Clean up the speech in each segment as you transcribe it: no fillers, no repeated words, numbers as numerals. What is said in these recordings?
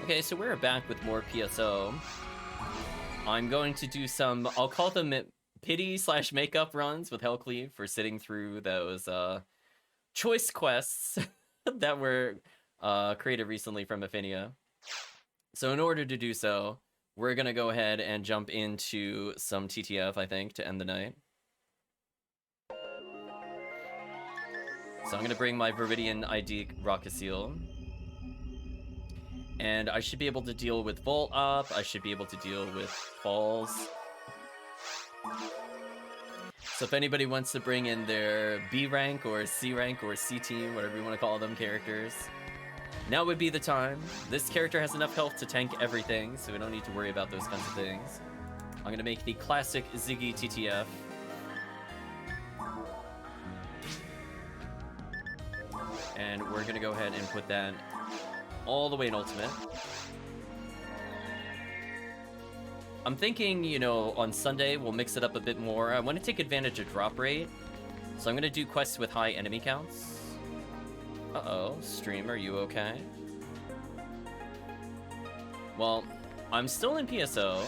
Okay, so we're back with more PSO. I'm going to do some, I'll call them pity/makeup runs with HellCleave for sitting through those choice quests that were created recently from Ephinea. So in order to do so, we're going to go ahead and jump into some TTF, I think, to end the night. So I'm going to bring my Viridian ID Rocket Seal. And I should be able to deal with Volt Up, I should be able to deal with Falls. So if anybody wants to bring in their B rank or C rank or C team, whatever you want to call them, characters, now would be the time. This character has enough health to tank everything, so we don't need to worry about those kinds of things. I'm going to make the classic Ziggy TTF. And we're going to go ahead and put that all the way in ultimate. I'm thinking, you know, on Sunday we'll mix it up a bit more. I want to take advantage of drop rate, so I'm going to do quests with high enemy counts. Uh-oh, stream, are you okay? Well, I'm still in PSO,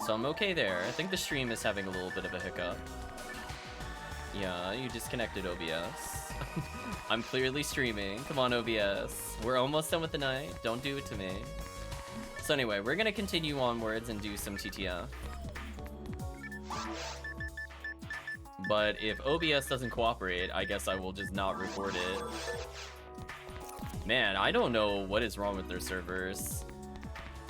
so I'm okay there. I think the stream is having a little bit of a hiccup. Yeah, you disconnected OBS. I'm clearly streaming. Come on, OBS. We're almost done with the night. Don't do it to me. So anyway, we're gonna continue onwards and do some TTF. But if OBS doesn't cooperate, I guess I will just not record it. Man, I don't know what is wrong with their servers.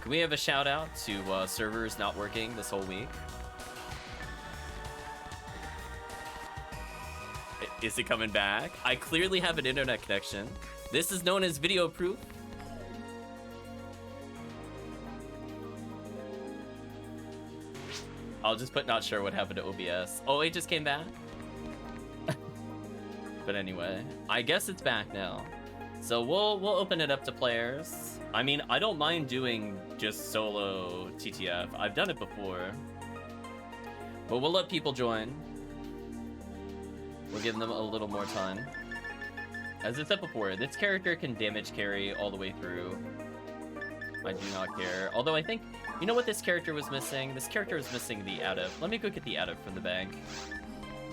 Can we have a shout out to servers not working this whole week? Is it coming back? I clearly have an internet connection. This is known as video proof. I'll just put not sure what happened to OBS. Oh, it just came back? But anyway, I guess it's back now. So we'll open it up to players. I mean, I don't mind doing just solo TTF. I've done it before. But we'll let people join. We'll give them a little more time. As I said before, this character can damage carry all the way through. I do not care. Although I think, you know what this character was missing? This character was missing the adept. Let me go get the adept from the bank.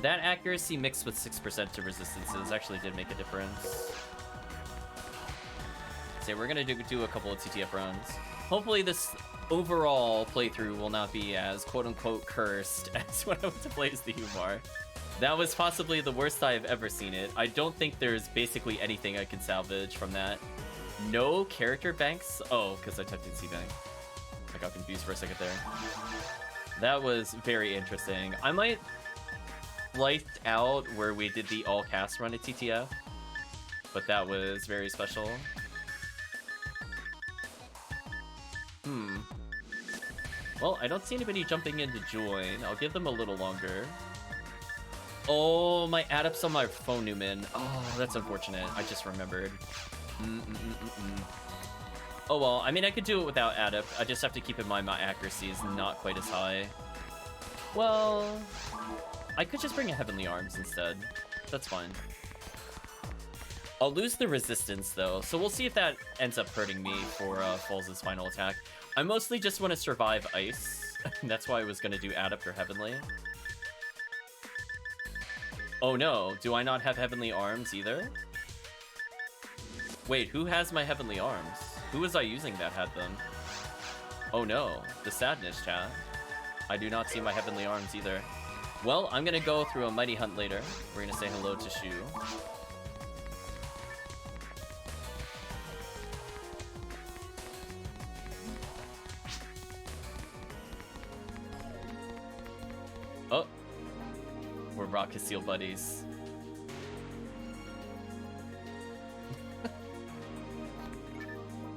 That accuracy mixed with 6% to resistances actually did make a difference. So we're gonna do a couple of TTF runs. Hopefully this overall playthrough will not be as quote-unquote cursed as when I went to play as the Humar. That was possibly the worst I've ever seen it. I don't think there's basically anything I can salvage from that. No character banks? Oh, because I typed in C-Bank. I got confused for a second there. That was very interesting. I might light out where we did the all-cast run at TTF, but that was very special. Well, I don't see anybody jumping in to join. I'll give them a little longer. Oh, my adept's on my phone, Newman. Oh, that's unfortunate. I just remembered. Oh well, I mean, I could do it without adept. I just have to keep in mind my accuracy is not quite as high. Well, I could just bring a Heavenly Arms instead. That's fine. I'll lose the resistance though, so we'll see if that ends up hurting me for Falls' final attack. I mostly just want to survive ice. That's why I was going to do adept or Heavenly. Oh no, do I not have Heavenly Arms either? Wait, who has my Heavenly Arms? Who was I using that had them? Oh no, the sadness, chat. I do not see my Heavenly Arms either. Well, I'm gonna go through a Mighty Hunt later. We're gonna say hello to Shu. Oh, we're Rocket Seal buddies.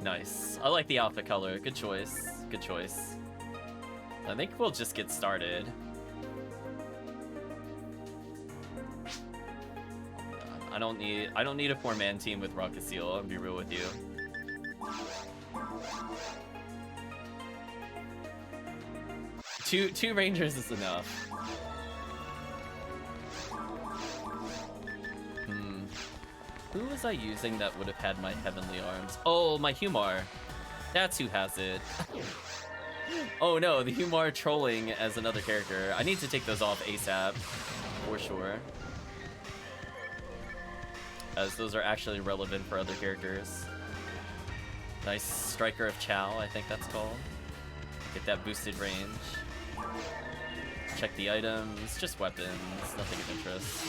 Nice. I like the outfit color. Good choice. Good choice. I think we'll just get started. I don't need a 4-man team with Rocket Seal, I'll be real with you. Two Rangers is enough. Who was I using that would have had my Heavenly Arms? Oh, my Humar. That's who has it. Oh no, the Humar trolling as another character. I need to take those off ASAP, for sure. As those are actually relevant for other characters. Nice Striker of Chow, I think that's called. Get that boosted range. Check the items, just weapons, nothing of interest.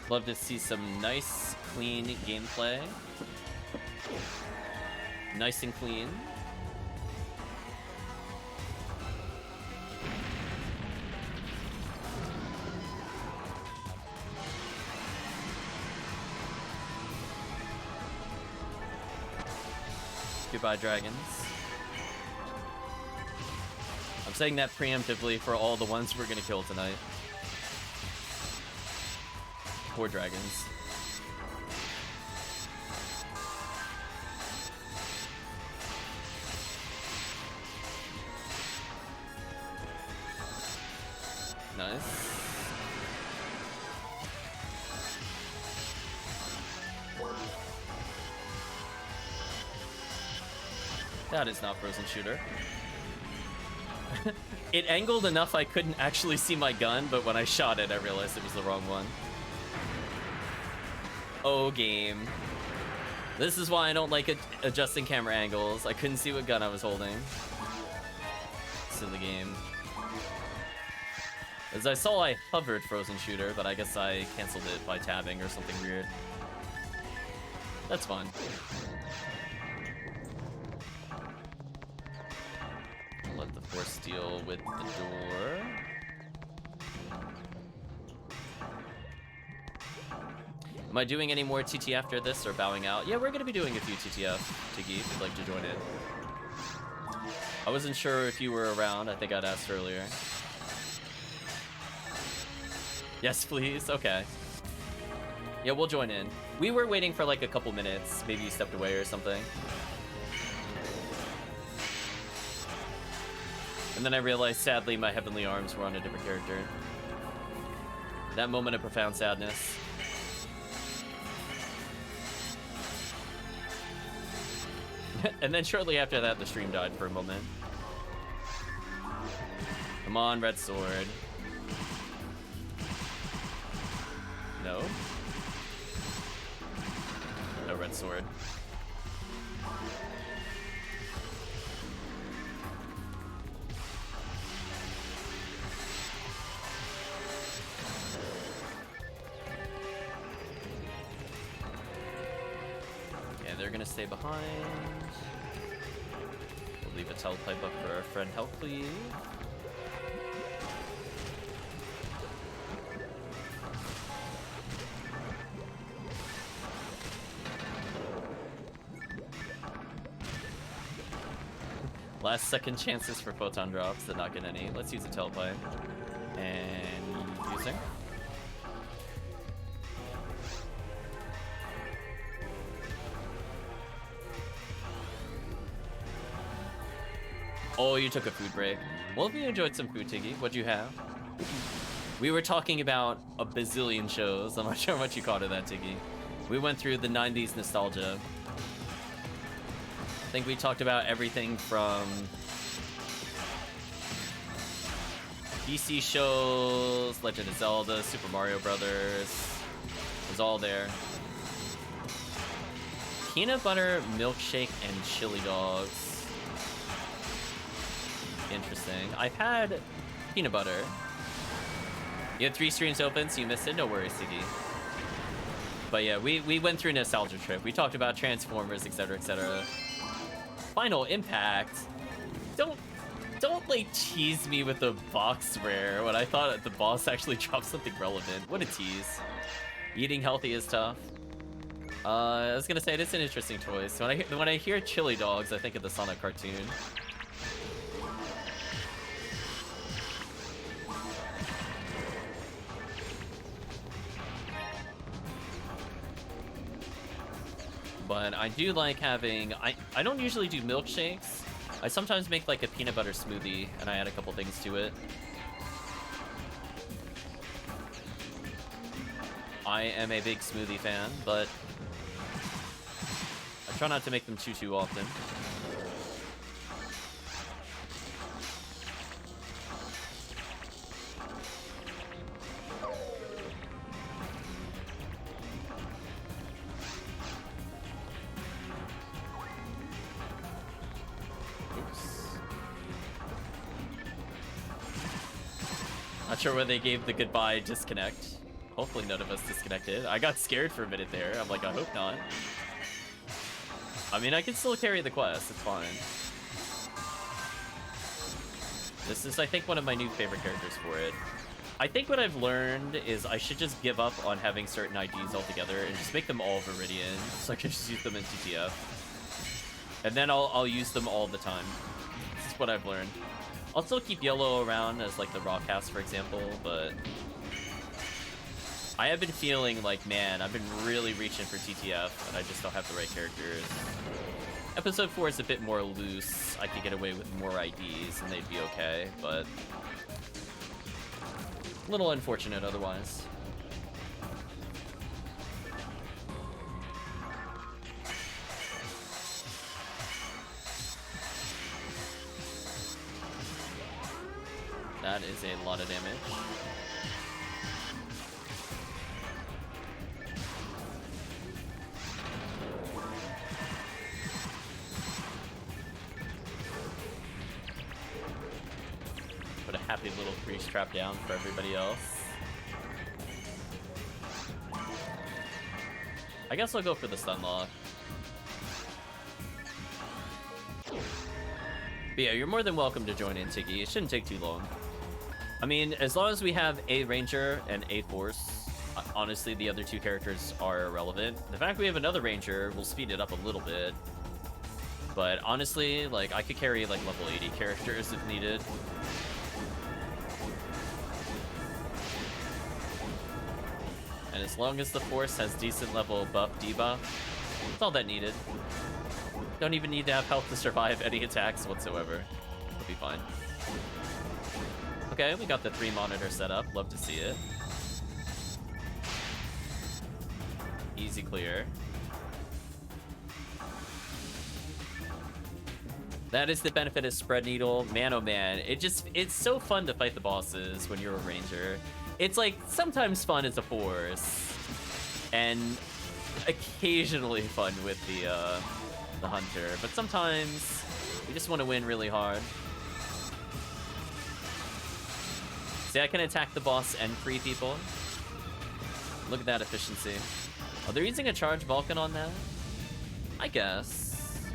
Love to see some nice, clean gameplay. Nice and clean. Goodbye, dragons. I'm saying that preemptively for all the ones we're gonna kill tonight. Poor dragons. Nice. That is not Frozen Shooter. It angled enough I couldn't actually see my gun, but when I shot it, I realized it was the wrong one. Oh, game. This is why I don't like adjusting camera angles. I couldn't see what gun I was holding. Silly game. As I saw, I hovered Frozen Shooter, but I guess I canceled it by tabbing or something weird. That's fun. Let the Force deal with the door. Am I doing any more TT after this or bowing out? Yeah, we're gonna be doing a few TTF, Tiggy, if you'd like to join in. I wasn't sure if you were around. I think I'd asked earlier. Yes, please. Okay. Yeah, we'll join in. We were waiting for like a couple minutes. Maybe you stepped away or something. And then I realized, sadly, my heavenly arms were on a different character. That moment of profound sadness. And then shortly after that, the stream died for a moment. Come on, red sword. No. No red sword. Yeah, they're gonna stay behind. We'll leave a telepipe up for our friend HellCleave. Last second chances for photon drops, did not get any. Let's use a telepipe. And using. Oh, you took a food break. Well, if you enjoyed some food, Tiggy, what'd you have? We were talking about a bazillion shows. I'm not sure how much you caught of that, Tiggy. We went through the 90s nostalgia. I think we talked about everything from PC shows, Legend of Zelda, Super Mario Brothers. It was all there. Peanut butter, milkshake, and chili dogs. Interesting. I've had peanut butter. You had 3 streams open, so you missed it. No worries, Tiggy. But yeah, we went through a nostalgia trip. We talked about Transformers, etc., etc. Final Impact. Don't like tease me with the box rare when I thought the boss actually dropped something relevant. What a tease. Eating healthy is tough. I was gonna say it's an interesting choice. So when I hear chili dogs, I think of the Sonic cartoon. But I do like having... I don't usually do milkshakes. I sometimes make like a peanut butter smoothie, and I add a couple things to it. I am a big smoothie fan, but I try not to make them too often. Not sure where they gave the goodbye disconnect. Hopefully none of us disconnected. I got scared for a minute there. I'm like, I hope not. I mean, I can still carry the quest. It's fine. This is, I think, one of my new favorite characters for it. I think what I've learned is I should just give up on having certain IDs altogether and just make them all Viridian, so I can just use them in TTF. And then I'll use them all the time. This is what I've learned. I'll still keep yellow around as like the raw cast, for example, but I have been feeling like, man, I've been really reaching for TTF, and I just don't have the right characters. Episode 4 is a bit more loose. I could get away with more IDs, and they'd be okay, but a little unfortunate otherwise. That is a lot of damage. Put a happy little freeze trap down for everybody else. I guess I'll go for the stun lock. But yeah, you're more than welcome to join in, Tiggy. It shouldn't take too long. I mean, as long as we have a Ranger and a Force, honestly, the other two characters are irrelevant. The fact we have another Ranger will speed it up a little bit. But honestly, like, I could carry, like, level 80 characters if needed. And as long as the Force has decent level buff debuff, that's all that needed. Don't even need to have health to survive any attacks whatsoever. It'll be fine. Okay, we got the 3 monitor set up. Love to see it. Easy clear. That is the benefit of Spread Needle. Man, oh man, it's so fun to fight the bosses when you're a Ranger. It's like sometimes fun as a Force, and occasionally fun with the Hunter, but sometimes you just want to win really hard. See, I can attack the boss and free people. Look at that efficiency. Oh, they're using a charge Vulcan on that? I guess.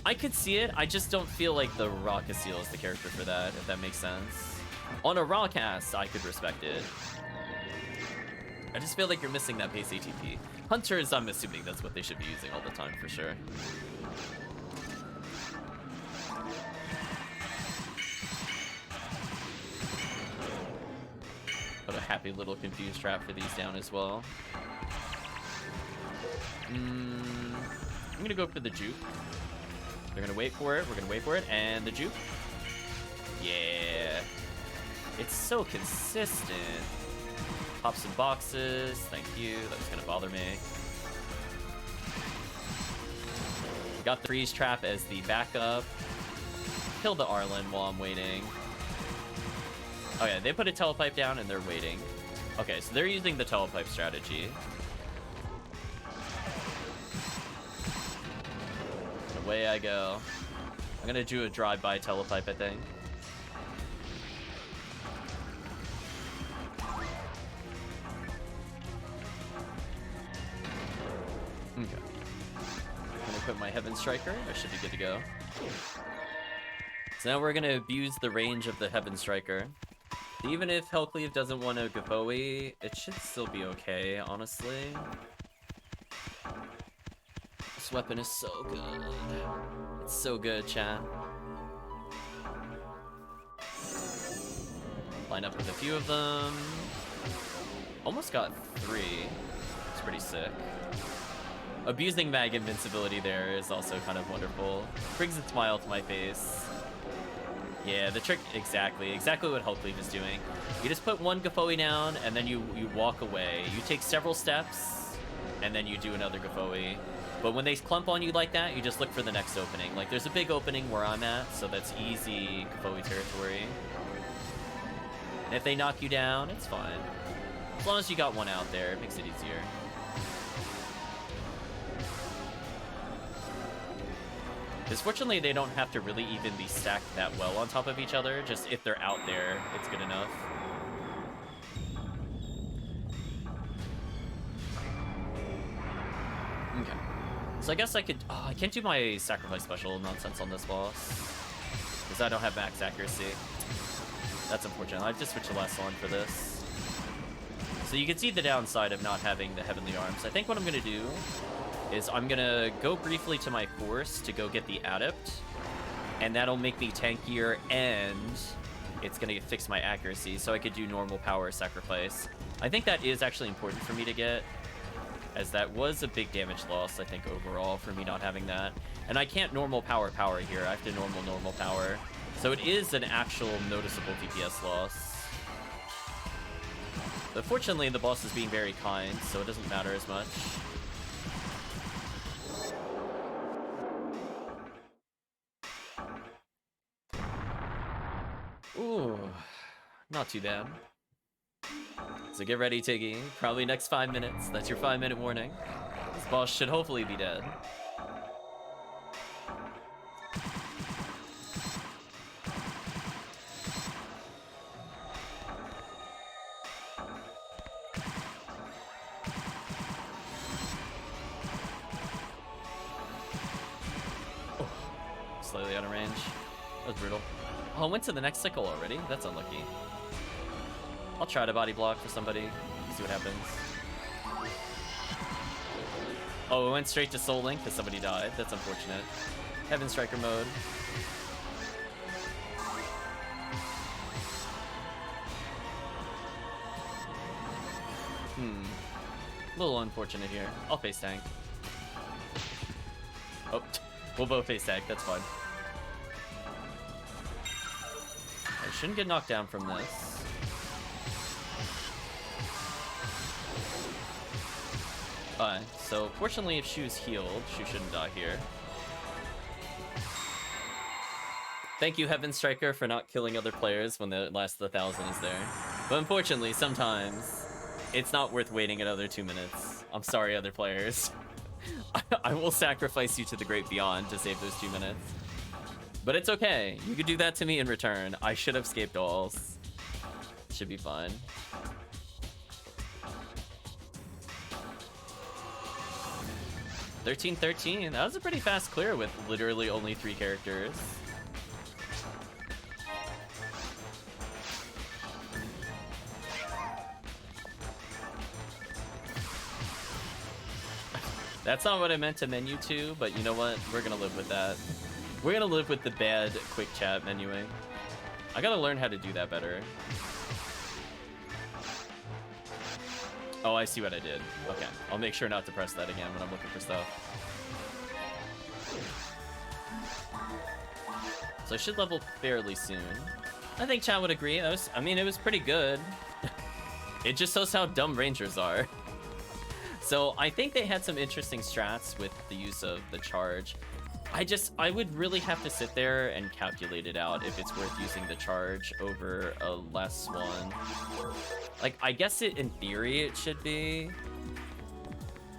I could see it, I just don't feel like the Raw Casil is the character for that, if that makes sense. On a Raw cast, I could respect it. I just feel like you're missing that base ATP. Hunters, I'm assuming that's what they should be using all the time, for sure. Put a happy little confused trap for these down as well. I'm gonna go for the juke. They're gonna wait for it, we're gonna wait for it, and the juke. Yeah. It's so consistent. Pop some boxes, thank you, that was gonna bother me. We got the freeze trap as the backup. Kill the Arlen while I'm waiting. Oh yeah, they put a telepipe down and they're waiting. Okay, so they're using the telepipe strategy. And away I go. I'm gonna do a drive-by telepipe, I think. Okay. I'm gonna put my Heaven Striker. I should be good to go. So now we're gonna abuse the range of the Heaven Striker. Even if HellCleave doesn't want to Gaboe, it should still be okay, honestly. This weapon is so good. It's so good, chat. Line up with a few of them. Almost got 3. It's pretty sick. Abusing mag invincibility there is also kind of wonderful. Brings a smile to my face. Yeah, the trick, exactly what HellCleave is doing. You just put one Gafoi down, and then you walk away. You take several steps, and then you do another Gafoi. But when they clump on you like that, you just look for the next opening. Like, there's a big opening where I'm at, so that's easy Gafoi territory. And if they knock you down, it's fine. As long as you got one out there, it makes it easier. Because fortunately, they don't have to really even be stacked that well on top of each other. Just if they're out there, it's good enough. Okay. So I guess I could... Oh, I can't do my sacrifice special nonsense on this boss. Because I don't have max accuracy. That's unfortunate. I have to switch the last one for this. So you can see the downside of not having the Heavenly Arms. I think what I'm going to do is I'm going to go briefly to my force to go get the Adept, and that'll make me tankier, and it's going to fix my accuracy, so I could do normal power sacrifice. I think that is actually important for me to get, as that was a big damage loss, I think, overall, for me not having that. And I can't normal power here. I have to normal power. So it is an actual noticeable DPS loss. But fortunately, the boss is being very kind, so it doesn't matter as much. Ooh, not too bad. So get ready, Tiggy. Probably next 5 minutes. That's your 5-minute warning. This boss should hopefully be dead. Oh, slightly out of range. That was brutal. Oh, I went to the next cycle already? That's unlucky. I'll try to body block for somebody, see what happens. Oh, it went straight to Soul Link because somebody died. That's unfortunate. Heaven Striker mode. A little unfortunate here. I'll face tank. Oh, we'll both face tank, that's fine. I shouldn't get knocked down from this. So fortunately if Shu's healed, Shu shouldn't die here. Thank you, Heaven Striker, for not killing other players when the last 1,000 is there. But unfortunately, sometimes it's not worth waiting another 2 minutes. I'm sorry, other players. I will sacrifice you to the great beyond to save those 2 minutes. But it's okay. You could do that to me in return. I should have escaped alls. Should be fine. $13-13. That was a pretty fast clear with literally only 3 characters. That's not what I meant to menu to, but you know what? We're gonna live with that. We're gonna live with the bad quick chat menuing. I gotta learn how to do that better. Oh, I see what I did. Okay, I'll make sure not to press that again when I'm looking for stuff. So I should level fairly soon. I think chat would agree. That was, I mean, it was pretty good. It just shows how dumb rangers are. So I think they had some interesting strats with the use of the charge. I would really have to sit there and calculate it out if it's worth using the charge over a less one. Like, I guess in theory it should be.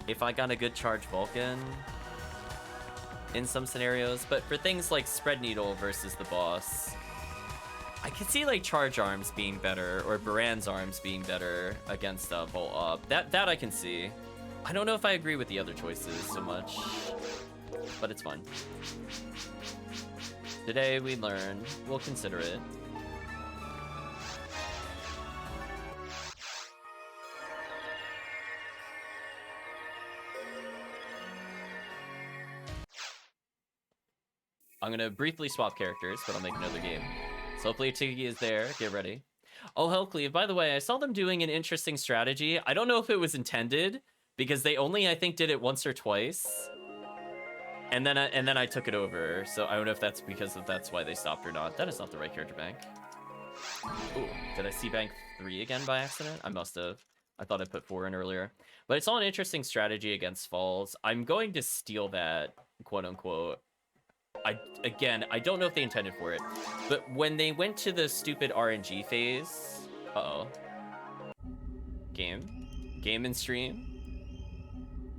If I got a good charge Vulcan in some scenarios, but for things like Spread Needle versus the boss, I could see like Charge Arms being better, or Baran's Arms being better against Volt Up. That I can see. I don't know if I agree with the other choices so much, but it's fun. Today we learn. We'll consider it. I'm gonna briefly swap characters, but I'll make another game. So hopefully Tiggy is there. Get ready. Oh, HellCleave, by the way, I saw them doing an interesting strategy. I don't know if it was intended, Because they only, I think, did it once or twice. And then I took it over. So I don't know if that's because that's why they stopped or not. That is not the right character bank. Ooh, did I see bank 3 again by accident? I must have. I thought I put 4 in earlier. But it's all an interesting strategy against falls. I'm going to steal that, quote unquote. Again, I don't know if they intended for it. But when they went to the stupid RNG phase... Uh-oh. Game and stream?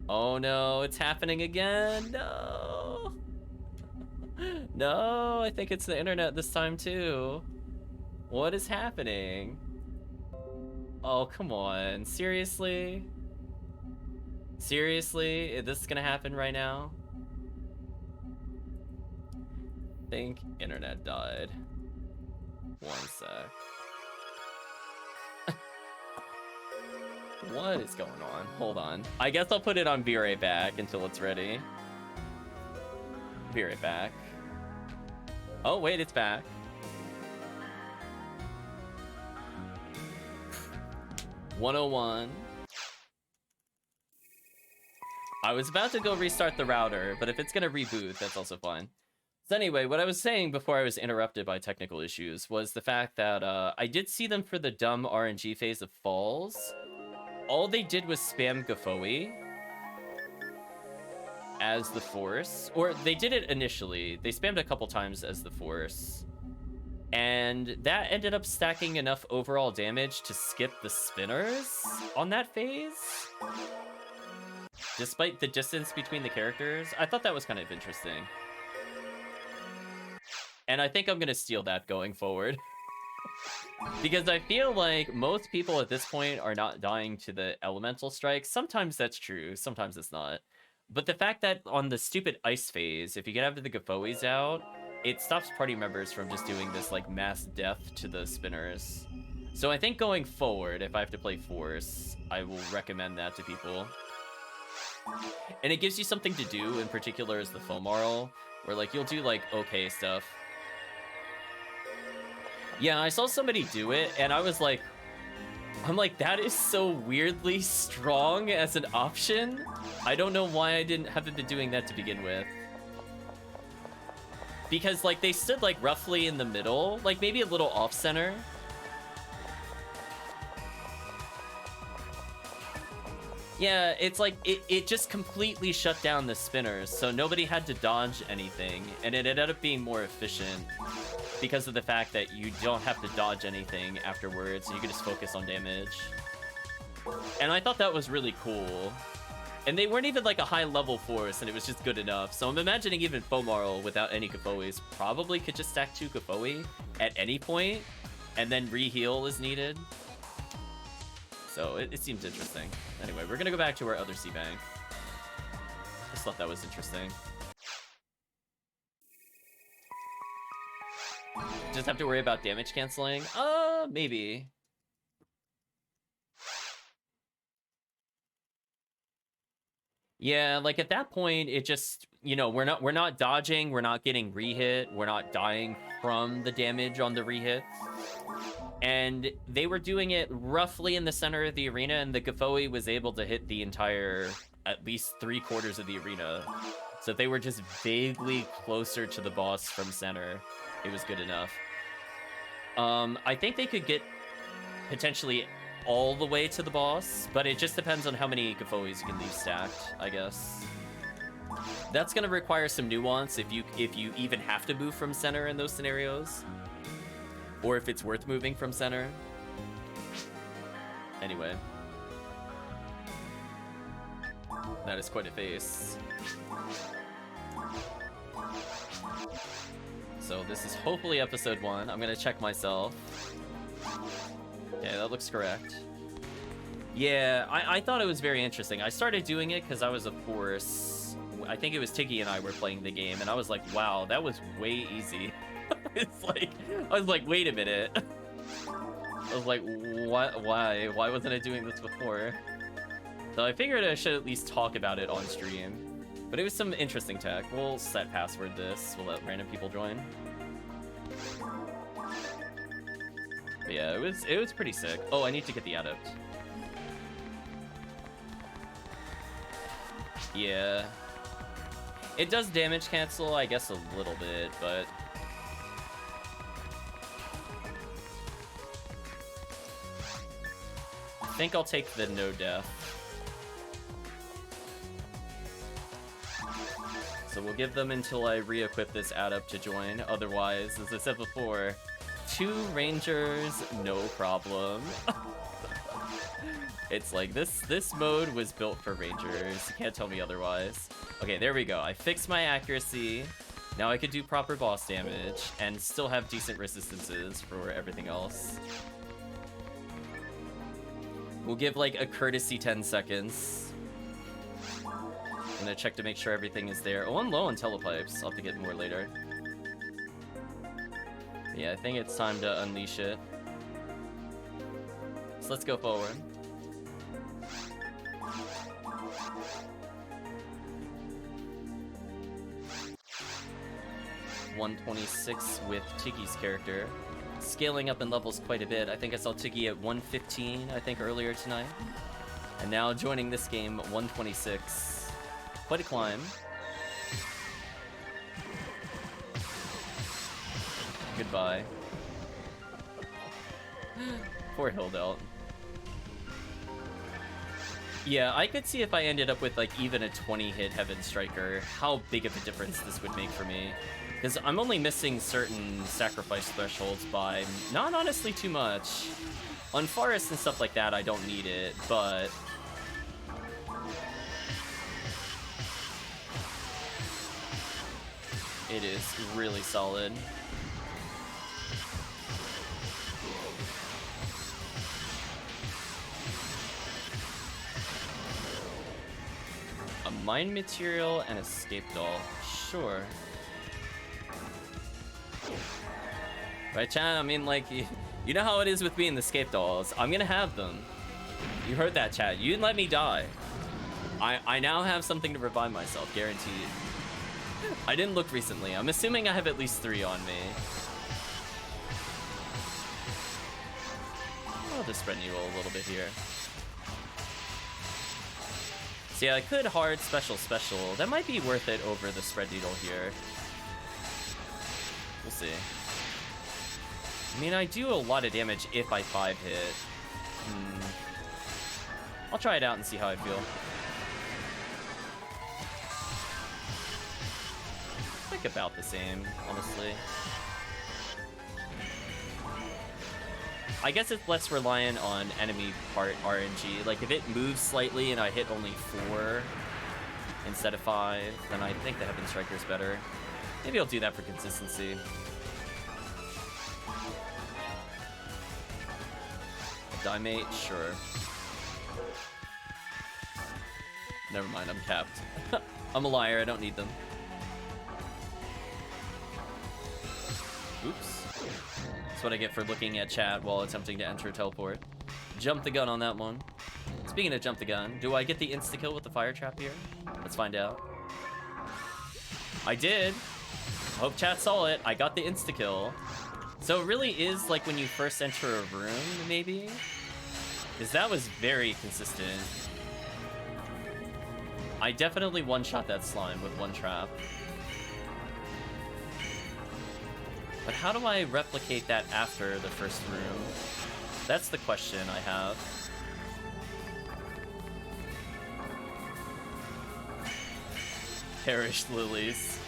Oh no, it's happening again. No. No, I think it's the internet this time too. What is happening? Oh, come on. Seriously? Seriously? Is this gonna happen right now? I think internet died. One sec. What is going on? Hold on. I guess I'll put it on be right back until it's ready. Be right back. Oh, wait, it's back. $101. I was about to go restart the router, but if it's gonna reboot, that's also fine. So anyway, what I was saying before I was interrupted by technical issues was the fact that I did see them for the dumb RNG phase of Falls. All they did was spam Gafoi as the Force. Or they did it initially. They spammed a couple times as the Force. And that ended up stacking enough overall damage to skip the spinners on that phase. Despite the distance between the characters. I thought that was kind of interesting. And I think I'm going to steal that going forward. Because I feel like most people at this point are not dying to the elemental strike. Sometimes that's true, sometimes it's not. But the fact that on the stupid ice phase, if you get after the Gafois out, it stops party members from just doing this like mass death to the spinners. So I think going forward, if I have to play Force, I will recommend that to people. And it gives you something to do, in particular as the Fomarl, where like you'll do like okay stuff. Yeah, I saw somebody do it, and I was like, that is so weirdly strong as an option. I don't know why I haven't been doing that to begin with. Because, like, they stood, like, roughly in the middle, like, maybe a little off-center. Yeah, it's like, it just completely shut down the spinners, so nobody had to dodge anything, and it ended up being more efficient. Because of the fact that you don't have to dodge anything afterwards, so you can just focus on damage. And I thought that was really cool. And they weren't even like a high level force, and it was just good enough. So I'm imagining even Fomarl without any Gafois probably could just stack 2 Gafoi at any point, and then re-heal as needed. So it seems interesting. Anyway, we're gonna go back to our other C-Bank. Just thought that was interesting. Just have to worry about damage canceling? Maybe. Yeah, like at that point, it just, you know, we're not dodging, we're not getting re-hit, we're not dying from the damage on the re-hits. And they were doing it roughly in the center of the arena, and the Gafoi was able to hit the entire, at least 3/4 of the arena. So if they were just vaguely closer to the boss from center, it was good enough. I think they could get potentially all the way to the boss, but it just depends on how many Gafois you can leave stacked, I guess. That's gonna require some nuance if you even have to move from center in those scenarios, or if it's worth moving from center. Anyway, that is quite a face. So this is hopefully episode 1. I'm gonna check myself. Yeah, that looks correct. Yeah, I thought it was very interesting. I started doing it because I was a Force. I think it was Tiggy and I were playing the game, and I was like, wow, that was way easy. It's like, I was like, wait a minute. I was like, what? Why wasn't I doing this before? So I figured I should at least talk about it on stream. But it was some interesting tech. We'll set password this. We'll let random people join. But yeah, it was pretty sick. Oh, I need to get the adept. Yeah. It does damage cancel, I guess, a little bit, but... I think I'll take the no death. So we'll give them until I re-equip this add-up to join. Otherwise, as I said before, 2 rangers, no problem. It's like, this mode was built for rangers. You can't tell me otherwise. Okay, there we go. I fixed my accuracy. Now I could do proper boss damage and still have decent resistances for everything else. We'll give like a courtesy 10 seconds. I'm gonna check to make sure everything is there. Oh, I'm low on telepipes. I'll have to get more later. Yeah, I think it's time to unleash it. So let's go forward. $126 with Tiggy's character. Scaling up in levels quite a bit. I think I saw Tiggy at 115, I think, earlier tonight. And now joining this game, 126. Quite a climb. Goodbye. Poor Hildelt. Yeah, I could see if I ended up with like even a 20-hit Heaven Striker, how big of a difference this would make for me. Because I'm only missing certain sacrifice thresholds by not honestly too much. On Forest and stuff like that, I don't need it, but... it is really solid. A Mind Material and Escape Doll. Sure. Right, chat? I mean, like, you know how it is with me and the Escape Dolls. I'm gonna have them. You heard that, chat. You didn't let me die. I now have something to revive myself, guaranteed. I didn't look recently. I'm assuming I have at least 3 on me. I'll just spread needle a little bit here. So yeah, I could hard special. That might be worth it over the spread needle here. We'll see. I mean, I do a lot of damage if I 5-hit. I'll try it out and see how I feel. Like about the same, honestly. I guess it's less reliant on enemy part RNG. Like, if it moves slightly and I hit only 4 instead of 5, then I think the Heaven Striker is better. Maybe I'll do that for consistency. Dimate, sure. Never mind, I'm capped. I'm a liar, I don't need them. Oops. That's what I get for looking at chat while attempting to enter a teleport. Jump the gun on that one. Speaking of jump the gun, do I get the insta-kill with the fire trap here? Let's find out. I did! Hope chat saw it. I got the insta-kill. So it really is like when you first enter a room, maybe? Because that was very consistent. I definitely one-shot that slime with one trap. But how do I replicate that after the first room? That's the question I have. Perished lilies.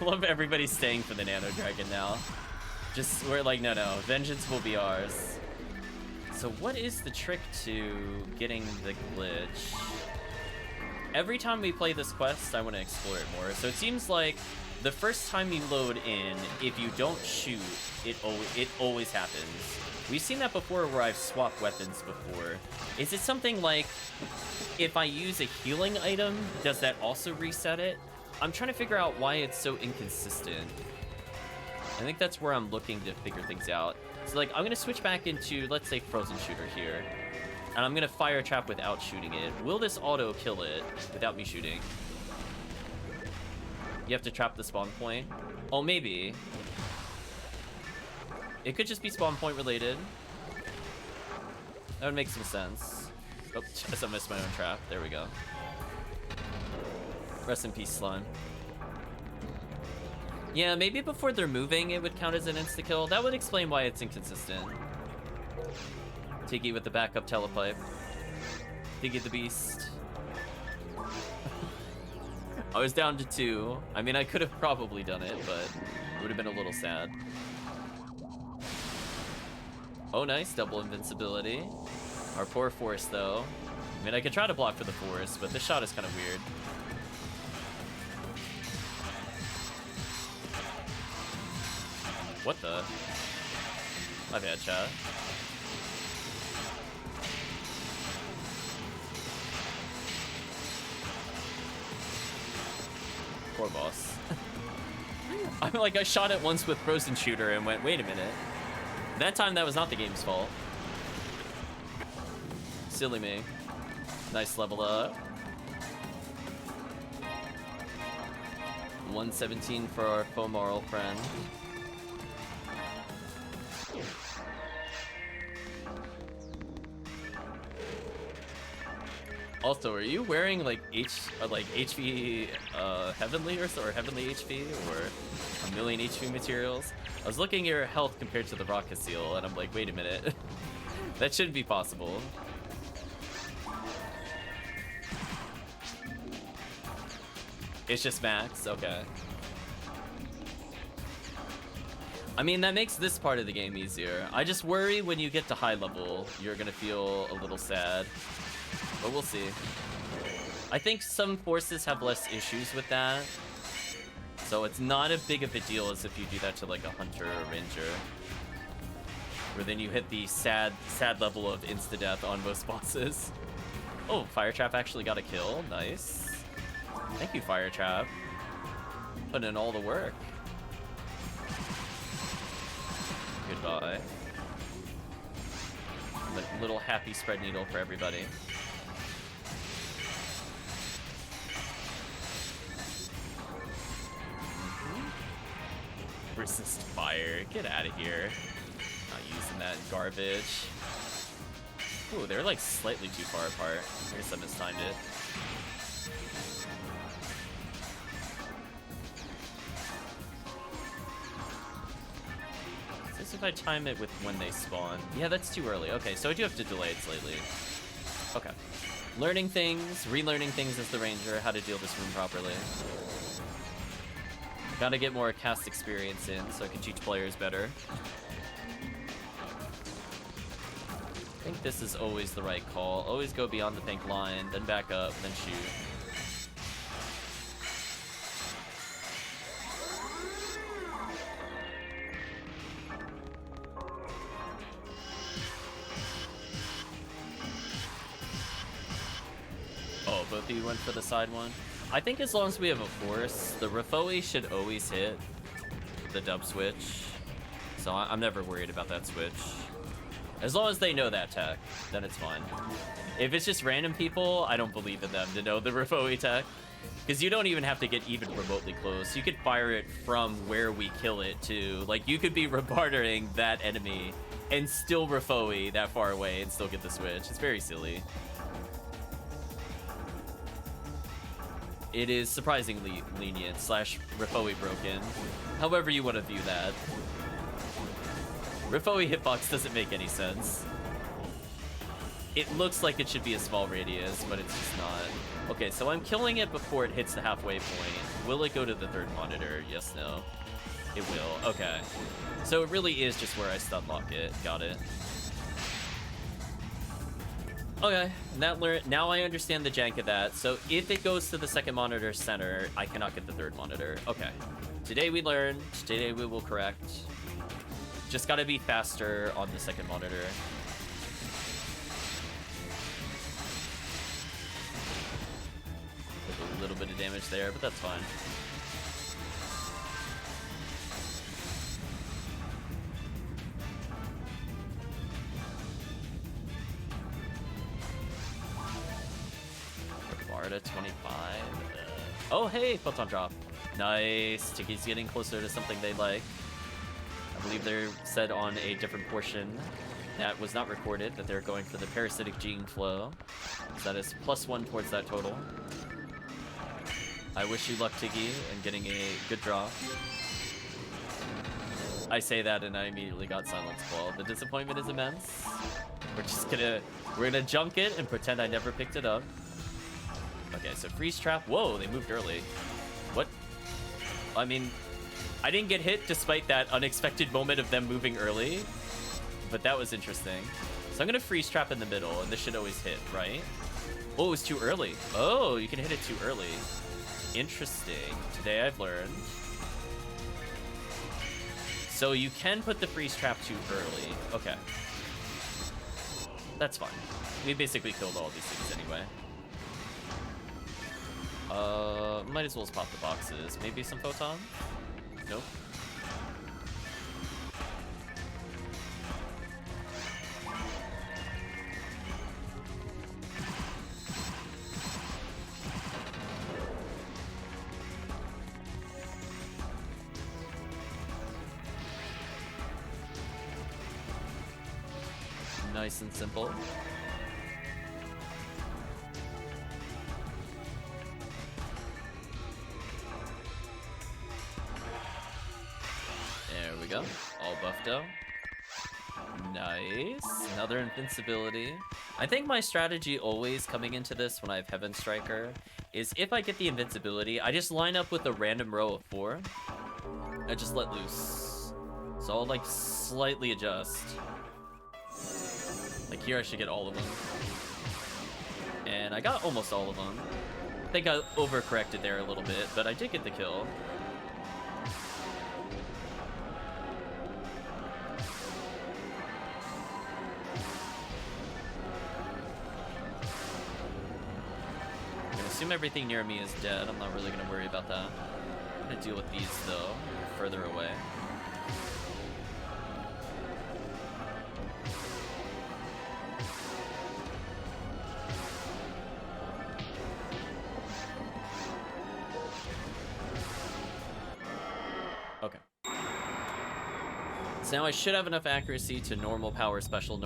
Love everybody staying for the Nano Dragon now. Just, we're like, no, vengeance will be ours. So what is the trick to getting the glitch? Every time we play this quest, I want to explore it more. So it seems like the first time you load in, if you don't shoot, it always happens. We've seen that before where I've swapped weapons before. Is it something like, if I use a healing item, does that also reset it? I'm trying to figure out why it's so inconsistent. I think that's where I'm looking to figure things out. So like, I'm gonna switch back into, let's say, Frozen Shooter here. And I'm gonna fire trap without shooting it. Will this auto kill it without me shooting? You have to trap the spawn point? Oh, maybe. It could just be spawn point related. That would make some sense. Oh, I missed my own trap. There we go. Rest in peace, slime. Yeah, maybe before they're moving, it would count as an insta-kill. That would explain why it's inconsistent. Tiggy with the backup telepipe. Tiggy the beast. I was down to 2. I mean, I could have probably done it, but it would have been a little sad. Oh, nice. Double invincibility. Our poor force, though. I mean, I could try to block for the force, but this shot is kind of weird. What the? My bad, chat. Poor boss. I'm like, I shot it once with Frozen Shooter and went, wait a minute. That time, that was not the game's fault. Silly me. Nice level up. 117 for our Fomoral friend. Also, are you wearing like HV Heavenly or Heavenly HV or a million HV materials? I was looking at your health compared to the Rocket Seal, and I'm like, wait a minute, that shouldn't be possible. It's just max, okay. I mean, that makes this part of the game easier. I just worry when you get to high level, you're gonna feel a little sad. But we'll see. I think some forces have less issues with that. So it's not as big of a deal as if you do that to like a hunter or ranger. Where then you hit the sad level of insta-death on most bosses. Oh, Fire Trap actually got a kill. Nice. Thank you, Fire Trap. Putting in all the work. Goodbye. Little happy spread needle for everybody. Resist fire. Get out of here. Not using that garbage. Ooh, they're like slightly too far apart. I guess I mistimed it. If I time it with when they spawn. Yeah, that's too early. Okay, so I do have to delay it slightly. Okay. Learning things, relearning things as the ranger, how to deal this room properly. Gotta get more cast experience in so I can teach players better. I think this is always the right call. Always go beyond the pink line, then back up, then shoot. Oh, both of you went for the side one? I think as long as we have a force, the Rafoi should always hit the dub switch. So I'm never worried about that switch. As long as they know that tech, then it's fine. If it's just random people, I don't believe in them to know the Rafoi tech. Because you don't even have to get even remotely close. You could fire it from where we kill it to, like, you could be rebardering that enemy and still Rafoi that far away and still get the switch. It's very silly. It is surprisingly lenient / Rafoi broken. However you want to view that. Rafoi hitbox doesn't make any sense. It looks like it should be a small radius, but it's just not. Okay, so I'm killing it before it hits the halfway point. Will it go to the third monitor? Yes, no. It will. Okay. So it really is just where I stun lock it. Got it. Okay, now I understand the jank of that. So if it goes to the second monitor center, I cannot get the third monitor. Okay. Today we learned. Today we will correct. Just gotta be faster on the second monitor. Took a little bit of damage there, but that's fine. Barda 25. Oh, hey, photon drop. Nice. Tiggy's getting closer to something they like. believe they said on a different portion that was not recorded that they're going for the parasitic gene flow. So that is +1 towards that total. I wish you luck, Tiggy, in getting a good draw. I say that and I immediately got Silence Claw. The disappointment is immense. We're gonna junk it and pretend I never picked it up. Okay, so Freeze Trap. Whoa, they moved early. What? I mean, I didn't get hit despite that unexpected moment of them moving early, but that was interesting. So I'm gonna Freeze Trap in the middle, and this should always hit, right? Oh, it was too early. Oh, you can hit it too early. Interesting. Today I've learned. So you can put the Freeze Trap too early. Okay. That's fine. We basically killed all these things anyway. Might as well just pop the boxes. Maybe some Photon? Nope. Nice and simple. There we go. All buffed out. Nice. Another invincibility. I think my strategy always coming into this when I have Heaven Striker is if I get the invincibility, I just line up with a random row of 4. I just let loose. So I'll like slightly adjust. Like here I should get all of them. And I got almost all of them. I think I overcorrected there a little bit, but I did get the kill. I'm gonna assume everything near me is dead. I'm not really gonna worry about that. I'm gonna deal with these though, further away. Now I should have enough accuracy to normal power special,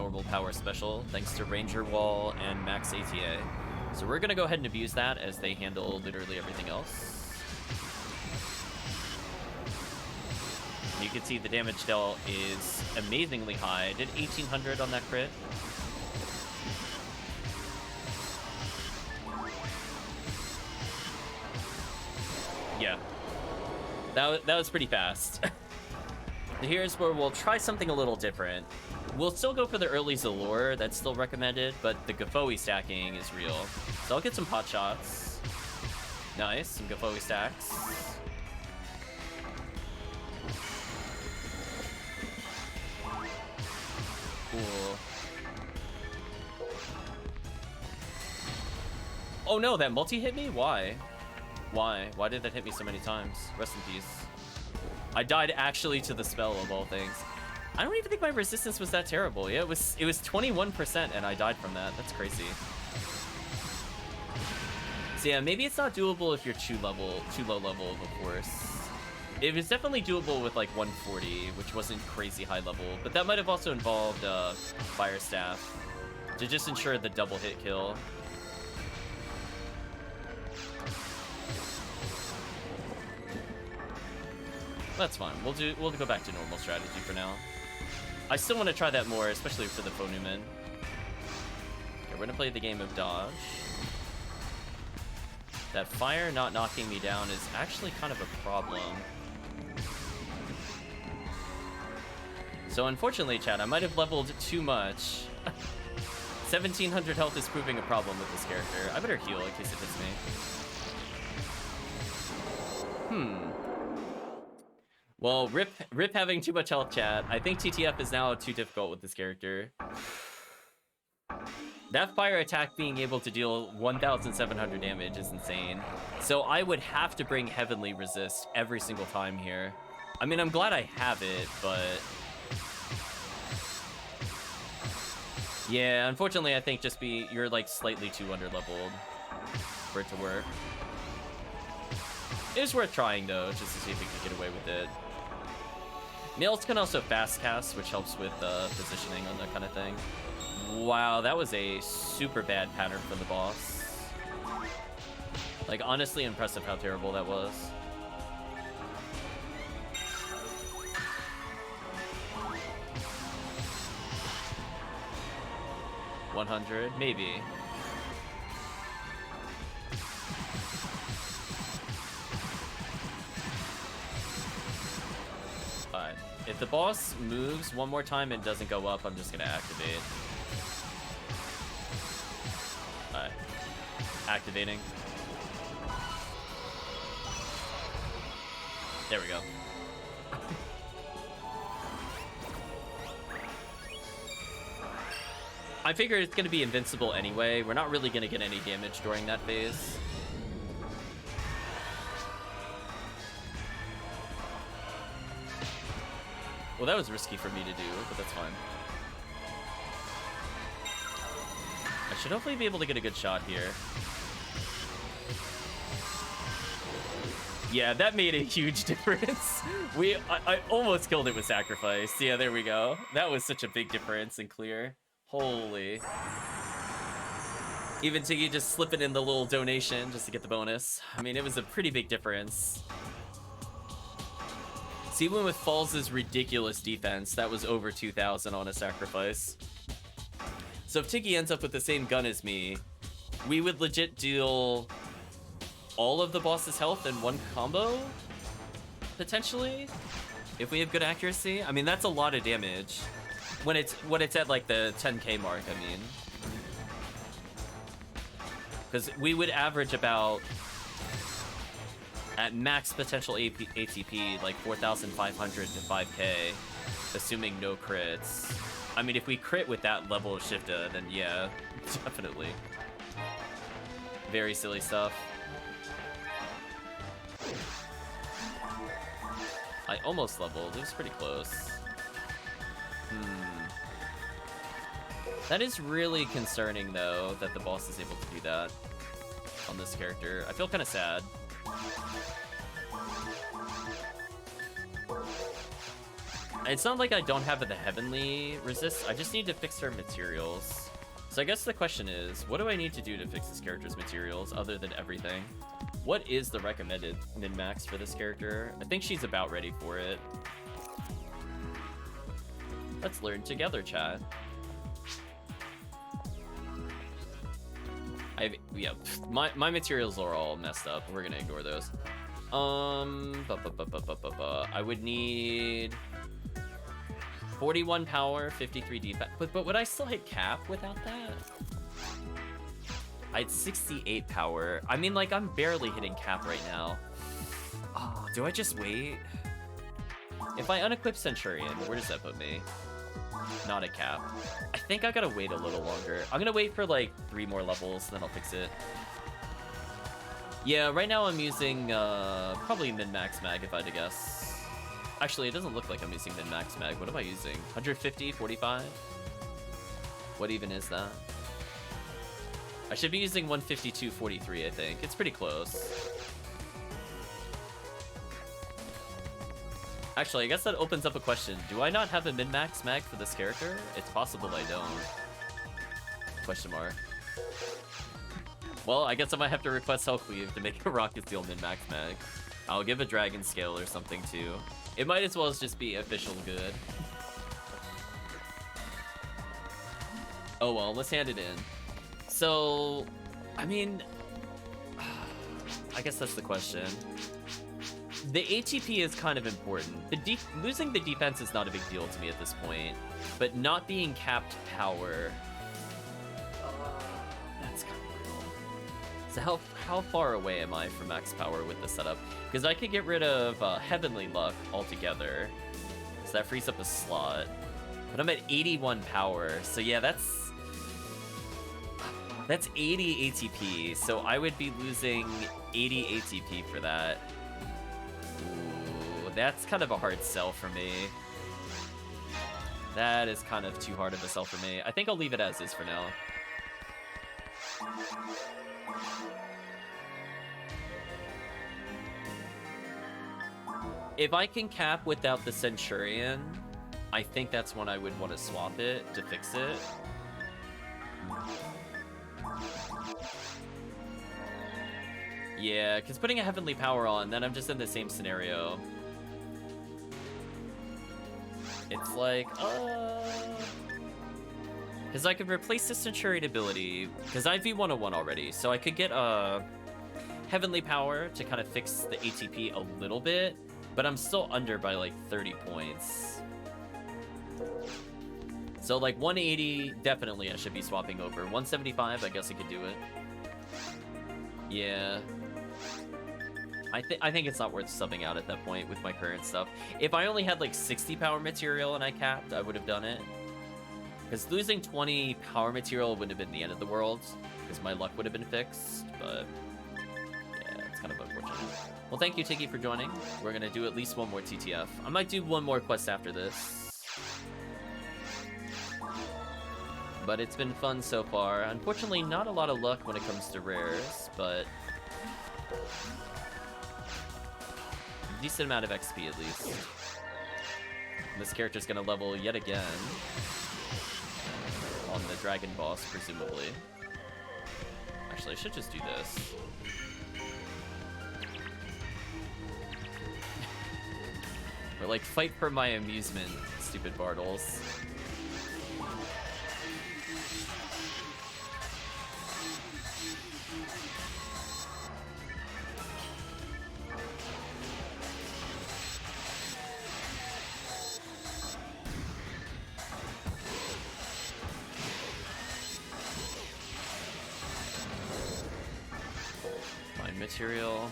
thanks to Ranger Wall and max ATA. So we're gonna go ahead and abuse that as they handle literally everything else. You can see the damage dealt is amazingly high. I did 1800 on that crit. Yeah. That was pretty fast. Here's where we'll try something a little different. We'll still go for the early Zalor, that's still recommended, but the Gafoe stacking is real. So I'll get some pot shots. Nice, some Gafoe stacks. Cool. Oh no, that multi hit me? Why? Why? Why did that hit me so many times? Rest in peace. I died actually to the spell of all things. I don't even think my resistance was that terrible. Yeah, it was 21% and I died from that. That's crazy. So yeah, maybe it's not doable if you're too low level, of course. It was definitely doable with like 140, which wasn't crazy high level, but that might have also involved Fire Staff to just ensure the double hit kill. That's fine. We'll go back to normal strategy for now. I still want to try that more, especially for the Phonumen. Okay, we're gonna play the game of dodge. That fire not knocking me down is actually kind of a problem. So unfortunately, chat, I might have leveled too much. 1700 health is proving a problem with this character. I better heal in case it hits me. Well, rip having too much health, chat. I think TTF is now too difficult with this character. That fire attack being able to deal 1,700 damage is insane. So I would have to bring Heavenly Resist every single time here. I mean, I'm glad I have it, but... yeah, unfortunately, I think you're like slightly too underleveled for it to work. It was worth trying, though, just to see if we could get away with it. Nails can also fast cast, which helps with positioning on that kind of thing. Wow, that was a super bad pattern from the boss. Like, honestly impressive how terrible that was. $100, maybe. Alright. If the boss moves one more time and doesn't go up, I'm just gonna activate. Alright. Activating. There we go. I figure it's gonna be invincible anyway. We're not really gonna get any damage during that phase. Well, that was risky for me to do, but that's fine. I should hopefully be able to get a good shot here. Yeah, that made a huge difference. I almost killed it with sacrifice. Yeah, there we go. That was such a big difference and clear. Holy. Even Tiggy just slipping in the little donation just to get the bonus. I mean, it was a pretty big difference. See, even with Falls' ridiculous defense, that was over 2,000 on a sacrifice. So if Tiggy ends up with the same gun as me, we would legit deal all of the boss's health in one combo, potentially, if we have good accuracy. I mean, that's a lot of damage when it's at like the 10k mark. I mean, because we would average about at max potential ATP like 4,500 to 5k, assuming no crits. I mean, if we crit with that level of Shifta, then yeah, definitely. Very silly stuff. I almost leveled. It was pretty close. That is really concerning, though, that the boss is able to do that on this character. I feel kind of sad. It's not like I don't have the heavenly resist. I just need to fix her materials. So I guess the question is, what do I need to do to fix this character's materials other than everything? What is the recommended min-max for this character? I think she's about ready for it. Let's learn together, chat. Yeah, my materials are all messed up. We're gonna ignore those. I would need 41 power, 53 defense. But would I still hit cap without that? I had 68 power. I mean, like, I'm barely hitting cap right now. Oh, do I just wait? If I unequip Centurion, where does that put me? Not a cap. I think I gotta wait a little longer. I'm gonna wait for like 3 more levels, then I'll fix it. Yeah, right now I'm using probably min-max mag if I had to guess. Actually, it doesn't look like I'm using min-max mag. What am I using? 150, 45? What even is that? I should be using 152, 43, I think. It's pretty close. Actually, I guess that opens up a question. Do I not have a min-max mag for this character? It's possible I don't. Question mark. Well, I guess I might have to request HellCleave to make a Rocket Steel min-max mag. I'll give a Dragon Scale or something too. It might as well as just be official good. Oh well, let's hand it in. So, I mean, I guess that's the question. The ATP is kind of important. Losing the defense is not a big deal to me at this point, but not being capped power, that's kind of real. So how far away am I from max power with the setup? Because I could get rid of Heavenly Luck altogether, so that frees up a slot. But I'm at 81 power, so yeah, that's 80 ATP, so I would be losing 80 ATP for that. Ooh, that's kind of a hard sell for me. That is kind of too hard of a sell for me. I think I'll leave it as is for now. If I can cap without the Centurion, I think that's when I would want to swap it to fix it. Yeah, because putting a Heavenly Power on, then I'm just in the same scenario. It's like, because I could replace the Centurion ability, because I V101 already, so I could get a Heavenly Power to kind of fix the ATP a little bit, but I'm still under by like 30 points. So like 180, definitely I should be swapping over. 175, I guess I could do it. Yeah. I think it's not worth subbing out at that point with my current stuff. If I only had like 60 power material and I capped, I would have done it. Because losing 20 power material wouldn't have been the end of the world, because my luck would have been fixed, but yeah, it's kind of unfortunate. Well, thank you, Tiggy, for joining. We're going to do at least one more TTF. I might do one more quest after this. But it's been fun so far. Unfortunately, not a lot of luck when it comes to rares, but decent amount of XP at least. This character's gonna level yet again on the dragon boss, presumably. Actually, I should just do this. Or like fight for my amusement, stupid Bartles. Material.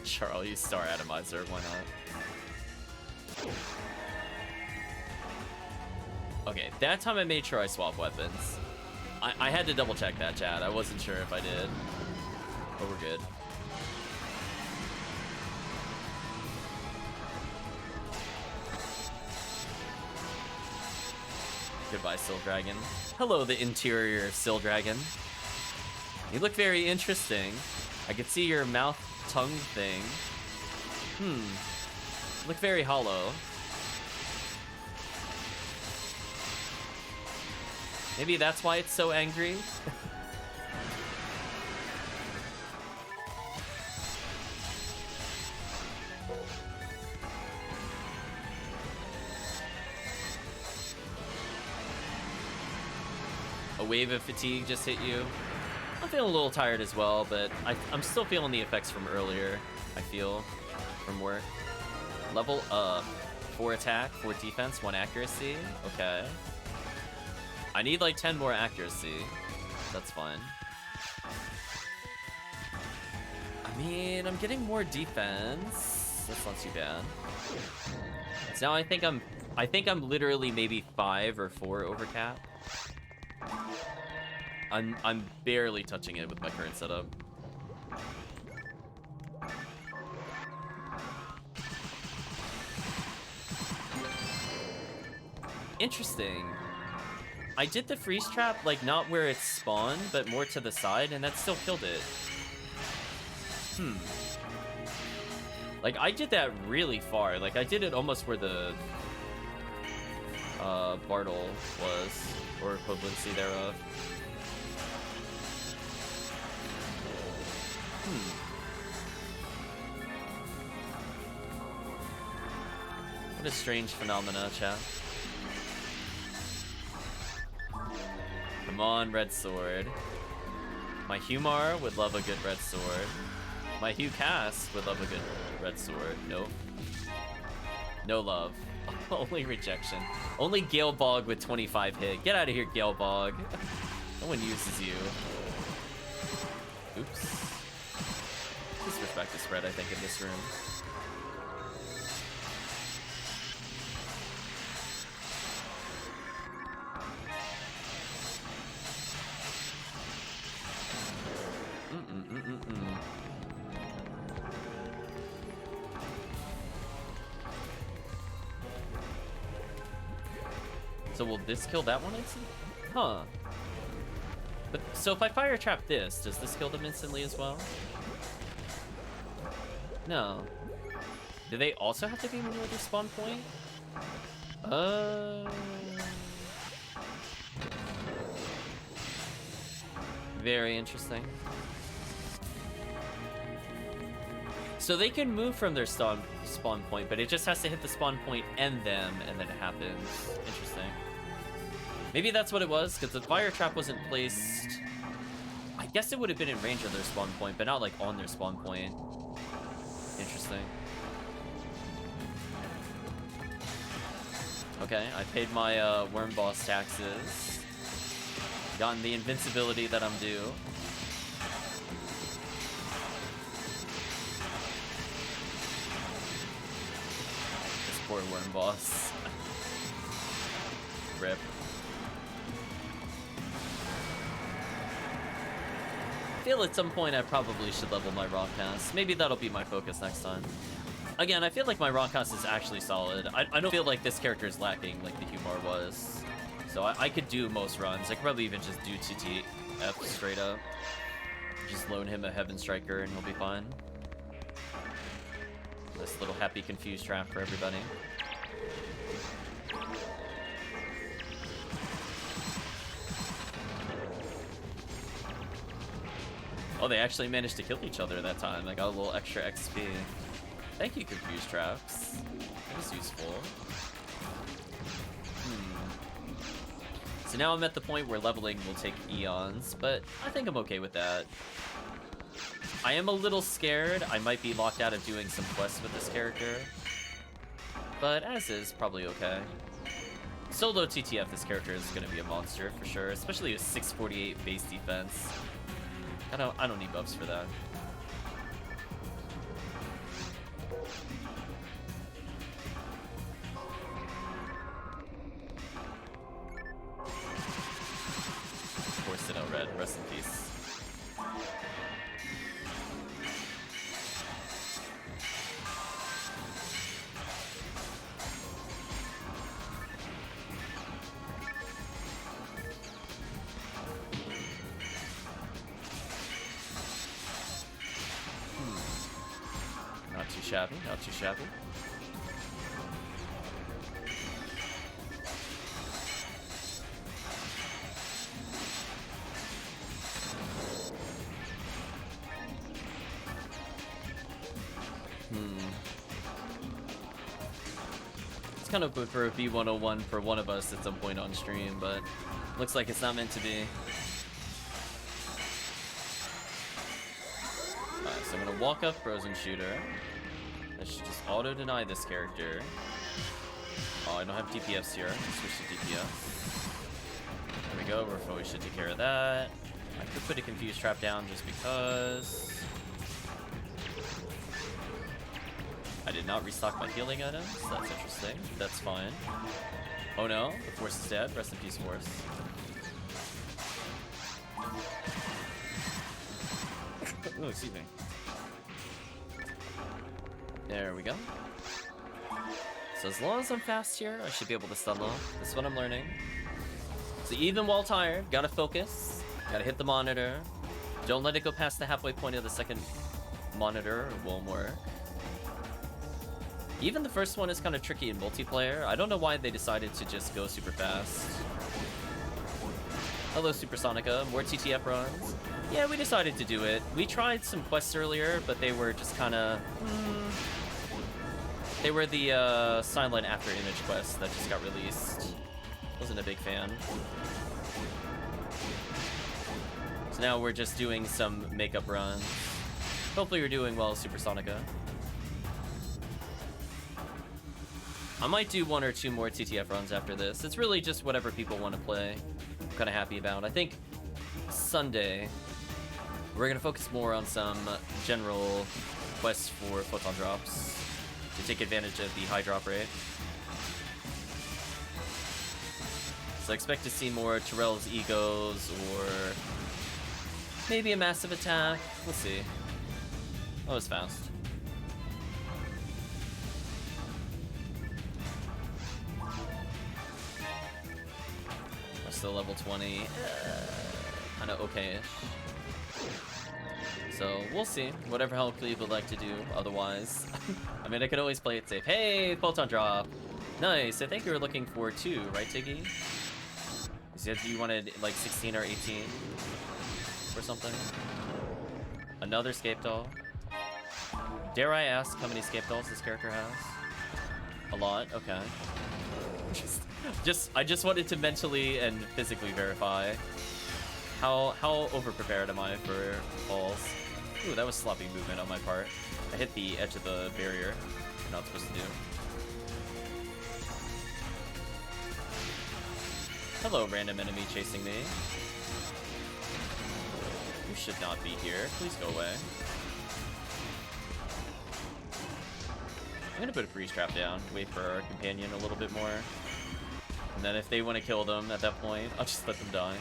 Sure, I'll use Star Atomizer, why not? Okay, that time I made sure I swapped weapons. I had to double check that, chat. I wasn't sure if I did. But we're good. Goodbye, Still Dragon. Hello, the interior Still Dragon. You look very interesting. I could see your mouth-tongue thing. Look very hollow. Maybe that's why it's so angry? A wave of fatigue just hit you. I'm feeling a little tired as well, but I'm still feeling the effects from earlier, I feel, from work. Level up. 4 attack, 4 defense, 1 accuracy. Okay. I need like 10 more accuracy. That's fine. I mean, I'm getting more defense. That's not too bad. So now I think I'm literally maybe 5 or 4 over cap. I'm barely touching it with my current setup. Interesting. I did the freeze trap, like, not where it spawned, but more to the side, and that still killed it. Like, I did that really far. Like, I did it almost where the Bartle was, or equivalency thereof. What a strange phenomena, chat. Come on, red sword. My Humar would love a good red sword. My Hugh Cass would love a good red sword. Nope. No love. Only rejection. Only Galebog with 25 hit. Get out of here, Galebog. No one uses you. Oops. Disrespect is spread, I think, in this room. So will this kill that one instantly? Huh. But so if I fire trap this, does this kill them instantly as well? No. Do they also have to be near the spawn point? Very interesting. So they can move from their spawn point, but it just has to hit the spawn point and them, and then it happens. Interesting. Maybe that's what it was, because the fire trap wasn't placed... I guess it would have been in range of their spawn point, but not like on their spawn point. Interesting. Okay, I paid my worm boss taxes. Gotten the invincibility that I'm due. This poor worm boss. Rip. I feel at some point I probably should level my rock cast. Maybe that'll be my focus next time. Again, I feel like my rock cast is actually solid. I don't feel like this character is lacking like the Humor was. So I could do most runs. I could probably even just do TTF straight up. Just loan him a Heaven Striker and he'll be fine. This little happy confused trap for everybody. Oh, they actually managed to kill each other that time. I got a little extra XP. Thank you, Confused Traps. That was useful. So now I'm at the point where leveling will take eons, but I think I'm okay with that. I am a little scared. I might be locked out of doing some quests with this character. But as is, probably okay. Solo TTF, this character is going to be a monster for sure, especially with 648 base defense. I don't need buffs for that. Forced it out red. Rest in peace. Not too shabby, not too shabby. It's kind of good for a V101 for one of us at some point on stream, but looks like it's not meant to be. Alright, so I'm gonna walk up Frozen Shooter. I should just auto-deny this character. Oh, I don't have DPS here. Let's switch to DPS. There we go, we should take care of that. I could put a Confused Trap down just because. I did not restock my healing items. That's interesting. That's fine. Oh no, the Force is dead. Rest in peace, Force. Oh, excuse me. There we go. So as long as I'm fast here, I should be able to stun low. That's what I'm learning. So even while tired, gotta focus. Gotta hit the monitor. Don't let it go past the halfway point of the second monitor. It won't work. Even the first one is kind of tricky in multiplayer. I don't know why they decided to just go super fast. Hello, Supersonica. More TTF runs. Yeah, we decided to do it. We tried some quests earlier, but they were just kind of... They were the silent after image quests that just got released. Wasn't a big fan. So now we're just doing some makeup runs. Hopefully you're doing well, Supersonica. I might do 1 or 2 more TTF runs after this. It's really just whatever people want to play. I'm kind of happy about. I think Sunday, we're going to focus more on some general quests for photon drops to take advantage of the high drop rate. So I expect to see more Terrell's Egos or maybe a massive attack. We'll see. Oh, it's fast. Still level 20, kind of okay-ish. So we'll see. Whatever HellCleave would like to do otherwise. I mean, I could always play it safe. Hey, Photon Drop. Nice. I think you were looking for 2, right, Tiggy? You said you wanted like 16 or 18 or something. Another Scape Doll. Dare I ask how many Scape Dolls this character has? A lot? Okay. I just wanted to mentally and physically verify. How over-prepared am I for balls? Ooh, that was sloppy movement on my part. I hit the edge of the barrier. I'm not supposed to do. Hello, random enemy chasing me. You should not be here. Please go away. I'm gonna put a freeze trap down, wait for our companion a little bit more. And then if they want to kill them at that point, I'll just let them die.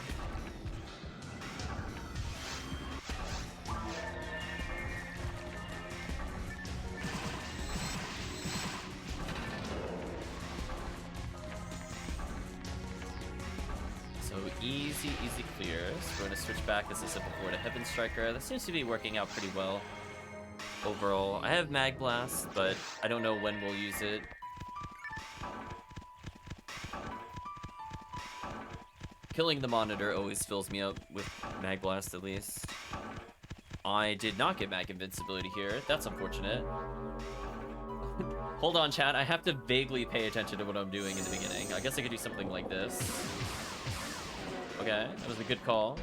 Easy clears. We're going to switch back, as I said before, to Heaven Striker. That seems to be working out pretty well overall. I have Mag Blast, but I don't know when we'll use it. Killing the monitor always fills me up with Mag Blast, at least. I did not get Mag Invincibility here. That's unfortunate. Hold on, chat. I have to vaguely pay attention to what I'm doing in the beginning. I guess I could do something like this. Okay, that was a good call.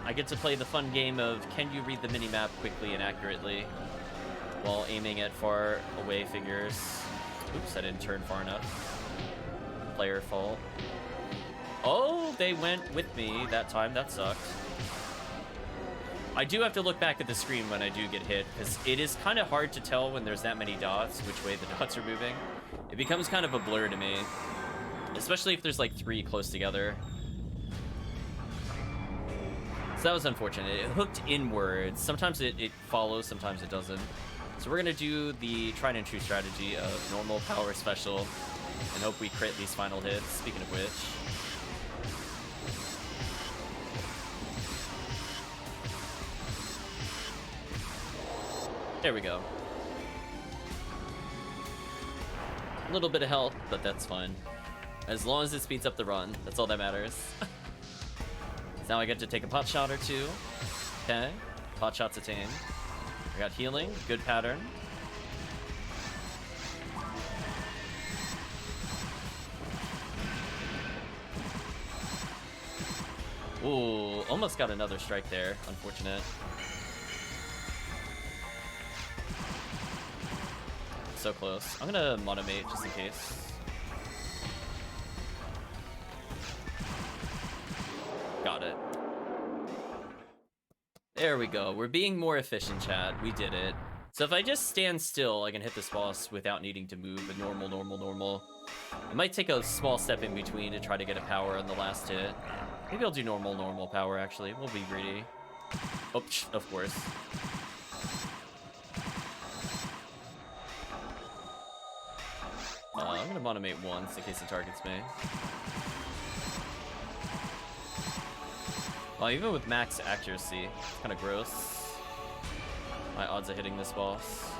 I get to play the fun game of can you read the minimap quickly and accurately while aiming at far away figures. Oops, I didn't turn far enough. Player fault. Oh, they went with me that time. That sucked. I do have to look back at the screen when I do get hit, because it is kind of hard to tell when there's that many dots, which way the dots are moving. It becomes kind of a blur to me, especially if there's like 3 close together. So that was unfortunate. It hooked inwards. Sometimes it follows, sometimes it doesn't. So we're going to do the tried and true strategy of normal, power, special, and hope we crit these final hits, speaking of which. There we go. A little bit of health, but that's fine. As long as it speeds up the run, that's all that matters. So now I get to take a pot shot or 2. Okay, pot shots attained. I got healing, good pattern. Ooh, almost got another strike there, unfortunate. So close. I'm gonna monomate just in case. Got it. There we go. We're being more efficient, chat. We did it. So if I just stand still, I can hit this boss without needing to move. A normal. I might take a small step in between to try to get a power on the last hit. Maybe I'll do normal power, actually. We'll be greedy. Oh, of course. I'm gonna monomate once in case it targets me. Well, even with max accuracy, it's kind of gross. My odds of hitting this boss.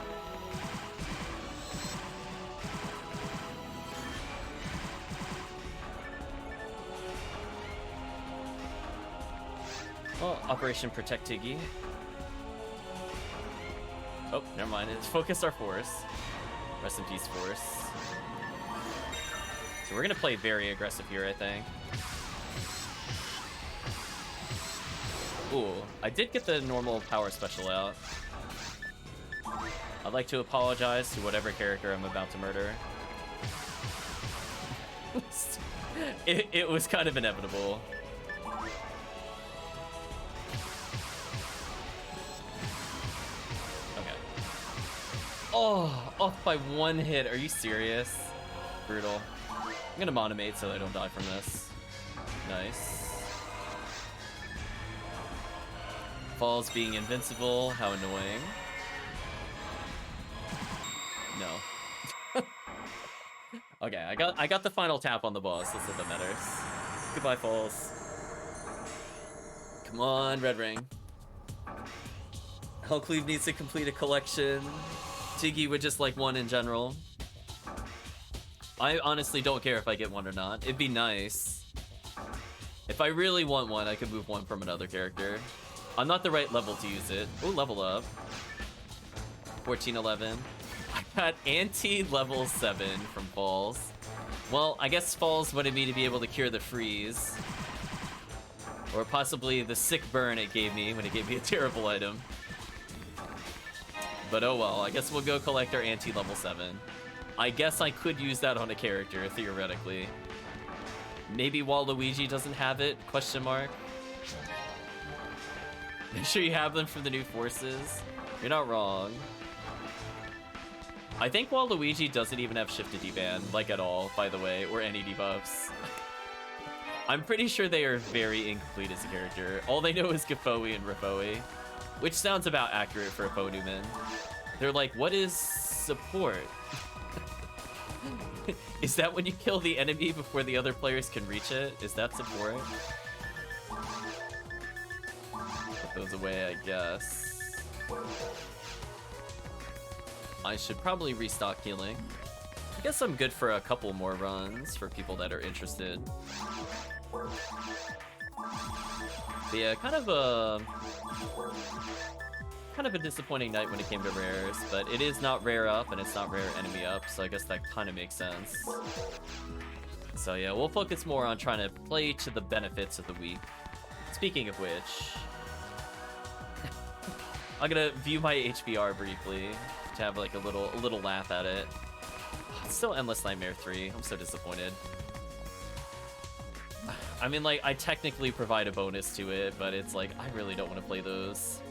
Well, Operation Protect Tiggy. Oh, never mind. It's focused our force. Rest in peace, force. So we're gonna play very aggressive here, I think. Ooh, I did get the normal power special out. I'd like to apologize to whatever character I'm about to murder. It was kind of inevitable. Okay. Oh, off by 1 hit. Are you serious? Brutal. I'm gonna monomate so I don't die from this. Nice. Falls being invincible. How annoying. No. Okay, I got the final tap on the boss. That's what that matters. Goodbye, Falls. Come on, Red Ring. HellCleave needs to complete a collection. Tiggy would just like one in general. I honestly don't care if I get one or not. It'd be nice. If I really want one, I could move one from another character. I'm not the right level to use it. Oh, level up. 1411. I got anti-level 7 from Falls. Well, I guess Falls wanted me to be able to cure the freeze. Or possibly the sick burn it gave me when it gave me a terrible item. But oh well, I guess we'll go collect our anti-level 7. I guess I could use that on a character, theoretically. Maybe Waluigi doesn't have it, question mark. Make sure you have them from the new forces. You're not wrong. I think Waluigi doesn't even have shifted deban, like at all, by the way, or any debuffs. I'm pretty sure they are very incomplete as a character. All they know is Gafoe and Rafoe, which sounds about accurate for a Ponuman. They're like, what is support? Is that when you kill the enemy before the other players can reach it? Is that support? Put those away, I guess. I should probably restock healing. I guess I'm good for a couple more runs for people that are interested. But yeah, kind of a disappointing night when it came to rares, but it is not rare up and it's not rare enemy up, so I guess that kind of makes sense. So yeah, we'll focus more on trying to play to the benefits of the week. Speaking of which, I'm gonna view my HBR briefly to have like a little laugh at it. It's still Endless Nightmare 3. I'm so disappointed. I mean, like, I technically provide a bonus to it, but it's like, I really don't want to play those.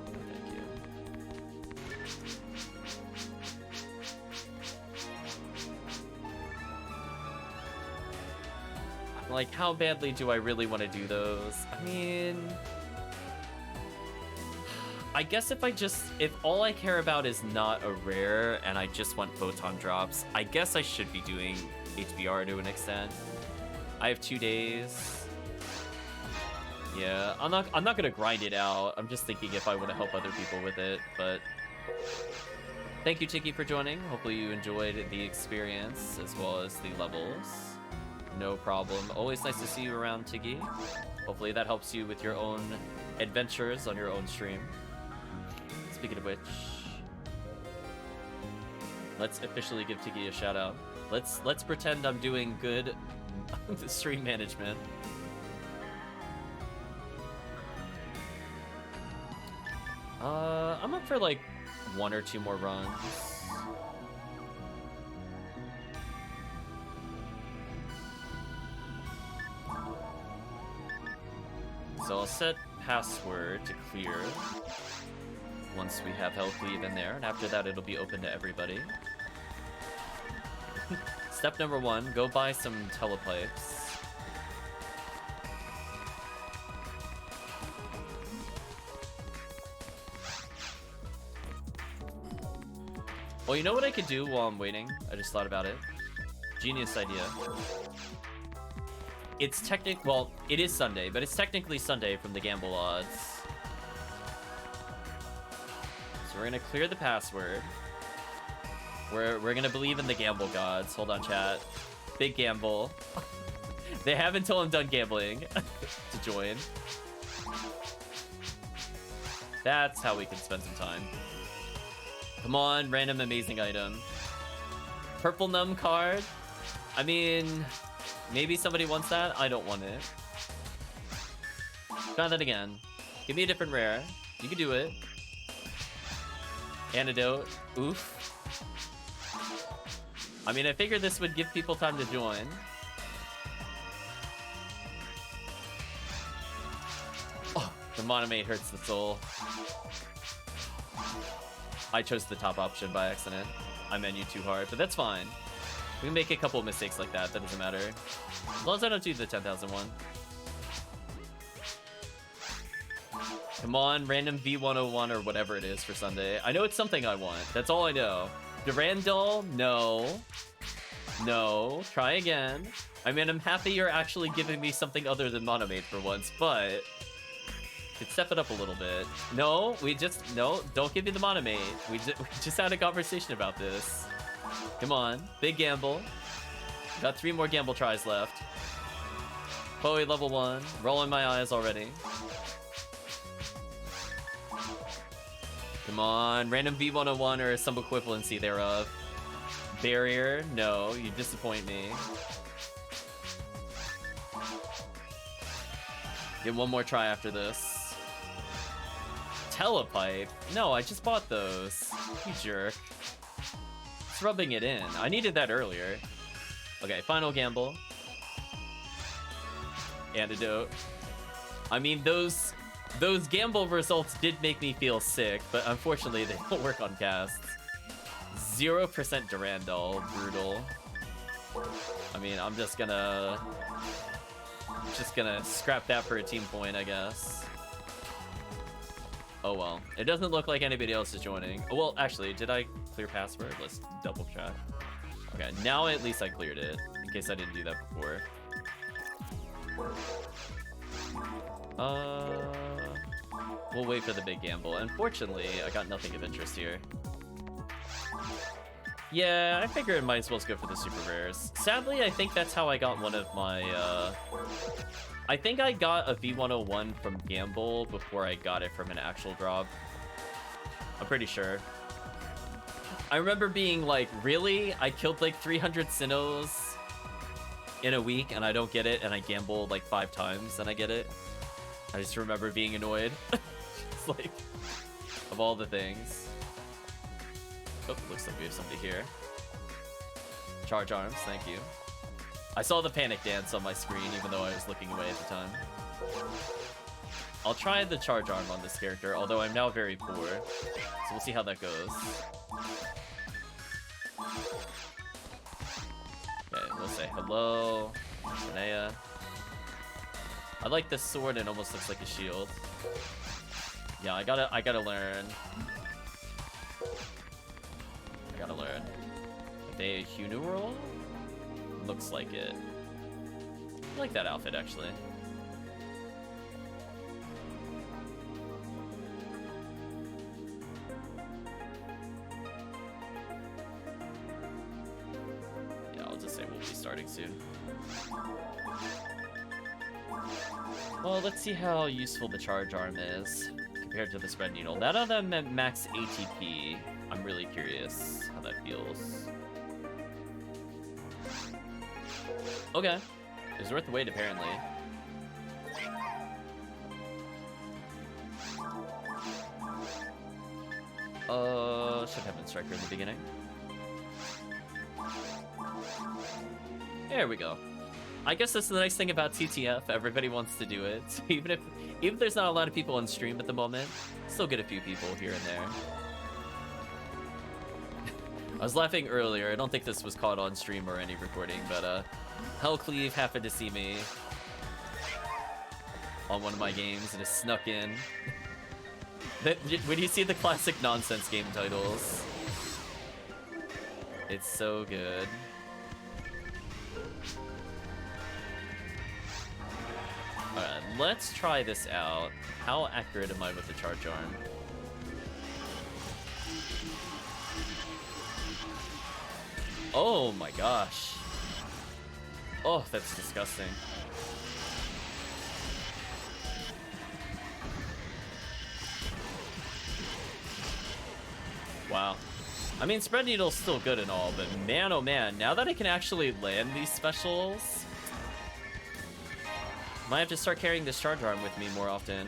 Thank you. Like, how badly do I really want to do those? I mean, I guess if all I care about is not a rare and I just want photon drops, I guess I should be doing HBR to an extent. I have 2 days. Yeah, I'm not gonna grind it out. I'm just thinking if I want to help other people with it, but thank you, Tiggy, for joining. Hopefully you enjoyed the experience as well as the levels. No problem. Always nice to see you around, Tiggy. Hopefully that helps you with your own adventures on your own stream. Speaking of which, let's officially give Tiggy a shout out. Let's pretend I'm doing good stream management. I'm up for like 1 or 2 more runs. So I'll set password to clear once we have HellCleave in there, and after that it'll be open to everybody. Step number 1, go buy some telepipes. Well, you know what I could do while I'm waiting? I just thought about it. Genius idea. It's well, it is Sunday, but it's technically Sunday from the gamble odds. So we're gonna clear the password. We're gonna believe in the gamble gods. Hold on, chat. Big gamble. They have until I'm done gambling to join. That's how we can spend some time. Come on, random amazing item. Purple num card. I mean, maybe somebody wants that. I don't want it. Try that again. Give me a different rare. You can do it. Antidote. Oof. I mean, I figured this would give people time to join. Oh, the Monomate hurts the soul. I chose the top option by accident. I menu too hard, but that's fine. We can make a couple of mistakes like that. That doesn't matter. As long as I don't do the 10,000 one. Come on, random V101 or whatever it is for Sunday. I know it's something I want. That's all I know. Durandal? No. No. Try again. I mean, I'm happy you're actually giving me something other than Monomate for once, but... could step it up a little bit. No, no, don't give me the Monomate. We just had a conversation about this. Come on. Big gamble. Got 3 more gamble tries left. Poe level 1. Rolling my eyes already. Come on, random V101 or some equivalency thereof. Barrier, no, you disappoint me. Get one more try after this. Telepipe? No, I just bought those. You jerk. It's rubbing it in. I needed that earlier. Okay, final gamble. Antidote. I mean, those gamble results did make me feel sick, but unfortunately they don't work on casts. 0% Durandal, brutal. I mean, I'm just gonna scrap that for a team point, I guess. Oh well. It doesn't look like anybody else is joining. Oh, well, actually, did I clear password? Let's double check. Okay, now at least I cleared it, in case I didn't do that before. We'll wait for the big gamble. Unfortunately, I got nothing of interest here. Yeah, I figured I might as well go for the super rares. Sadly, I think that's how I got one of my, I think I got a V101 from Gamble before I got it from an actual drop. I'm pretty sure. I remember being like, really? I killed like 300 Sinnohs in a week and I don't get it, and I gambled like 5 times and I get it. I just remember being annoyed. It's like, of all the things. Oh, looks like we have somebody here. Charge arms, thank you. I saw the panic dance on my screen even though I was looking away at the time. I'll try the charge arm on this character, although I'm now very poor. So we'll see how that goes. Okay, we'll say hello, Ephinea. I like this sword, it almost looks like a shield. Yeah, I gotta learn. I gotta learn. Are they a Hunural? Looks like it. I like that outfit, actually. Yeah, I'll just say we'll be starting soon. Well, let's see how useful the charge arm is compared to the spread needle. That other max ATP, I'm really curious how that feels. Okay, it's worth the wait apparently. Should have been Striker in the beginning. There we go. I guess that's the nice thing about TTF. Everybody wants to do it. So even if there's not a lot of people on stream at the moment, still get a few people here and there. I was laughing earlier. I don't think this was caught on stream or any recording, but HellCleave happened to see me on one of my games and just snuck in. When you see the classic nonsense game titles, it's so good. Alright, let's try this out. How accurate am I with the charge arm? Oh my gosh. Oh, that's disgusting. Wow. I mean, Spread Needle's still good and all, but man, oh man, now that I can actually land these specials, might have to start carrying this charge arm with me more often.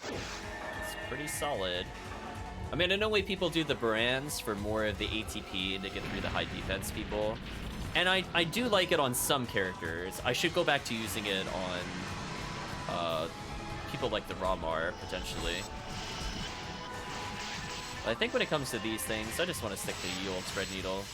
It's pretty solid. I mean, I know way people do the brands for more of the ATP to get through the high defense people. And I do like it on some characters. I should go back to using it on people like the Ramar, potentially. But I think when it comes to these things, I just want to stick to the old Spread Needle.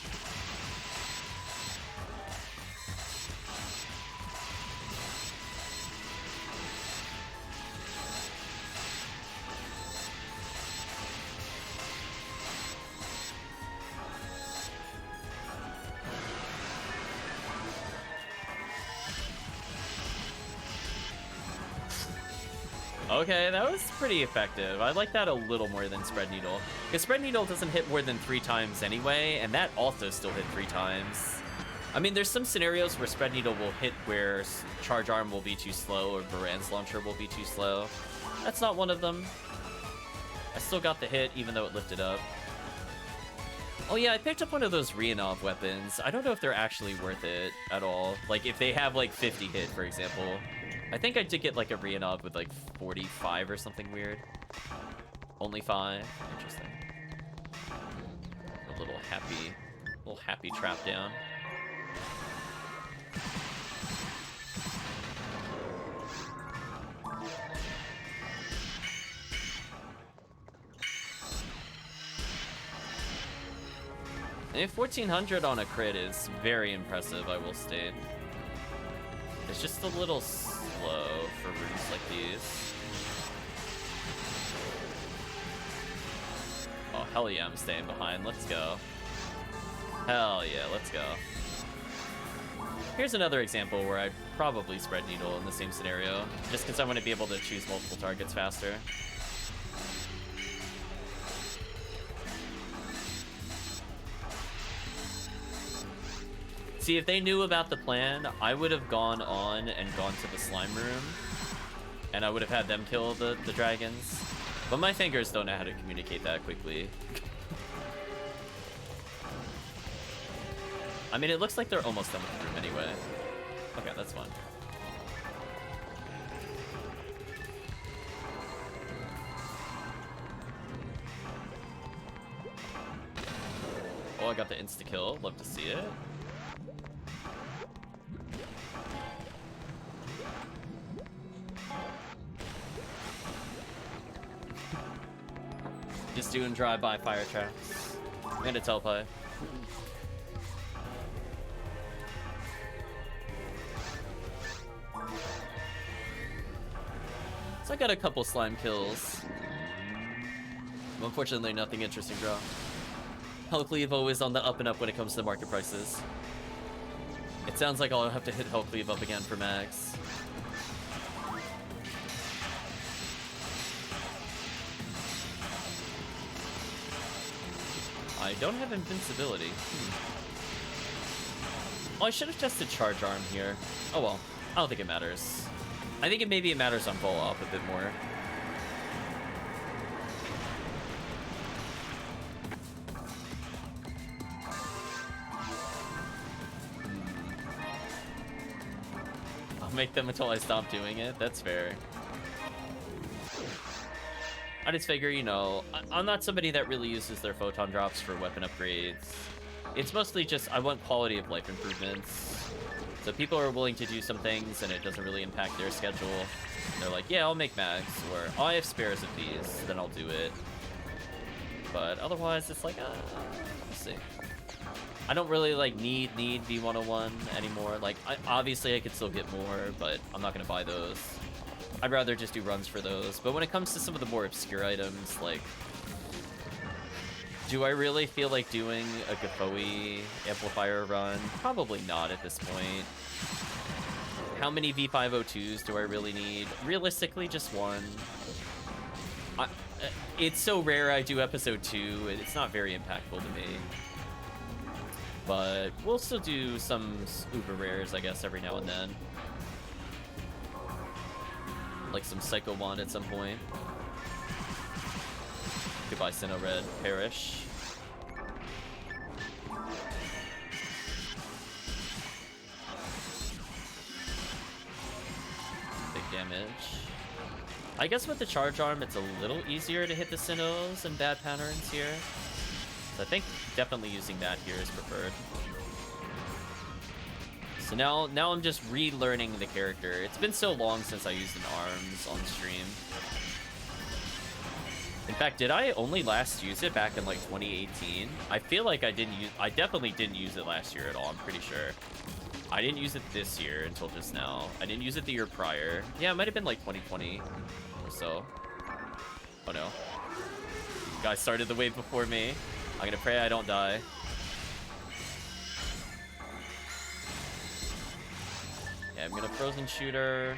Okay, that was pretty effective. I like that a little more than Spread Needle. Because Spread Needle doesn't hit more than 3 times anyway, and that also still hit 3 times. I mean, there's some scenarios where Spread Needle will hit where Charge Arm will be too slow or Baran's Launcher will be too slow. That's not one of them. I still got the hit, even though it lifted up. Oh yeah, I picked up one of those Rianov weapons. I don't know if they're actually worth it at all. Like, if they have, like, 50 hit, for example. I think I did get, like, a Rianov with, like, 45 or something weird. Only 5. Interesting. A little happy trap down. And 1400 on a crit is very impressive, I will state. It's just a little slow for runes like these. Oh, hell yeah, I'm staying behind. Let's go. Hell yeah, let's go. Here's another example where I'd probably Spread Needle in the same scenario, just because I want to be able to choose multiple targets faster. See, if they knew about the plan, I would have gone on and gone to the slime room, and I would have had them kill the dragons. But my fingers don't know how to communicate that quickly. I mean, it looks like they're almost done with the room anyway. Okay, that's fine. Oh, I got the insta-kill. Love to see it. Just doing drive-by fire traps. And a telepie. So I got a couple slime kills. Unfortunately, nothing interesting draw. HellCleave always on the up and up when it comes to market prices. It sounds like I'll have to hit HellCleave up again for max. I don't have invincibility. Oh, I should have tested Charge Arm here. Oh well, I don't think it matters. I think maybe it matters on Fall Off a bit more. I'll make them until I stop doing it. That's fair. I just figure, you know, I'm not somebody that really uses their photon drops for weapon upgrades. It's mostly just I want quality of life improvements. So people are willing to do some things and it doesn't really impact their schedule. They're like, yeah, I'll make mags, or oh, I have spares of these, then I'll do it. But otherwise, it's like, we'll see. I don't really like need V101 anymore. Like, obviously I could still get more, but I'm not gonna buy those. I'd rather just do runs for those. But when it comes to some of the more obscure items, like, do I really feel like doing a Gafoe amplifier run? Probably not at this point. How many V502s do I really need? Realistically, just one. It's so rare I do episode 2, it's not very impactful to me. But we'll still do some uber rares, I guess, every now and then. Like some Psycho Wand at some point. Goodbye, Sinnoh Red. Perish. Big damage. I guess with the Charge Arm, it's a little easier to hit the Sinnohs and bad patterns here. So I think definitely using that here is preferred. So now I'm just relearning the character. It's been so long since I used an arms on stream. In fact, did I only last use it back in like 2018? I feel like I definitely didn't use it last year at all, I'm pretty sure. I didn't use it this year until just now. I didn't use it the year prior. Yeah, it might have been like 2020 or so. Oh no. You guys started the wave before me. I'm gonna pray I don't die. Yeah, I'm gonna Frozen Shooter.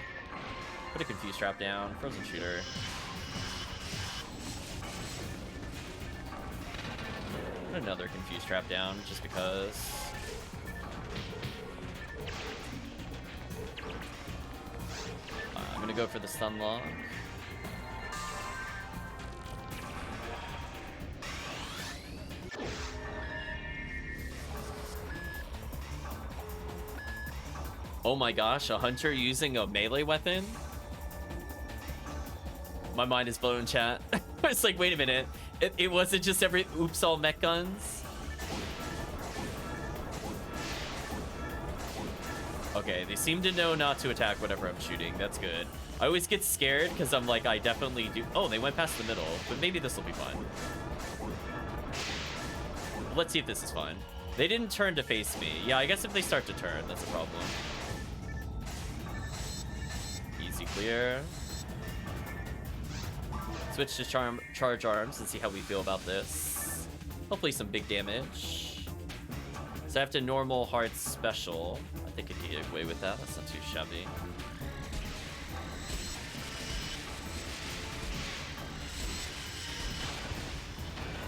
Put a confuse trap down. Frozen shooter. Put another confuse trap down, just because. I'm gonna go for the stun lock. Oh my gosh, a hunter using a melee weapon? My mind is blown, chat. I was like, wait a minute. It wasn't just every oops all mech guns? Okay, they seem to know not to attack whatever I'm shooting. That's good. I always get scared because I'm like, I definitely do. Oh, they went past the middle, but maybe this will be fun. Let's see if this is fun. They didn't turn to face me. Yeah, I guess if they start to turn, that's a problem. Easy clear. Switch to charge arms and see how we feel about this. Hopefully some big damage. So I have to normal hard special. I think I can get away with that. That's not too shabby.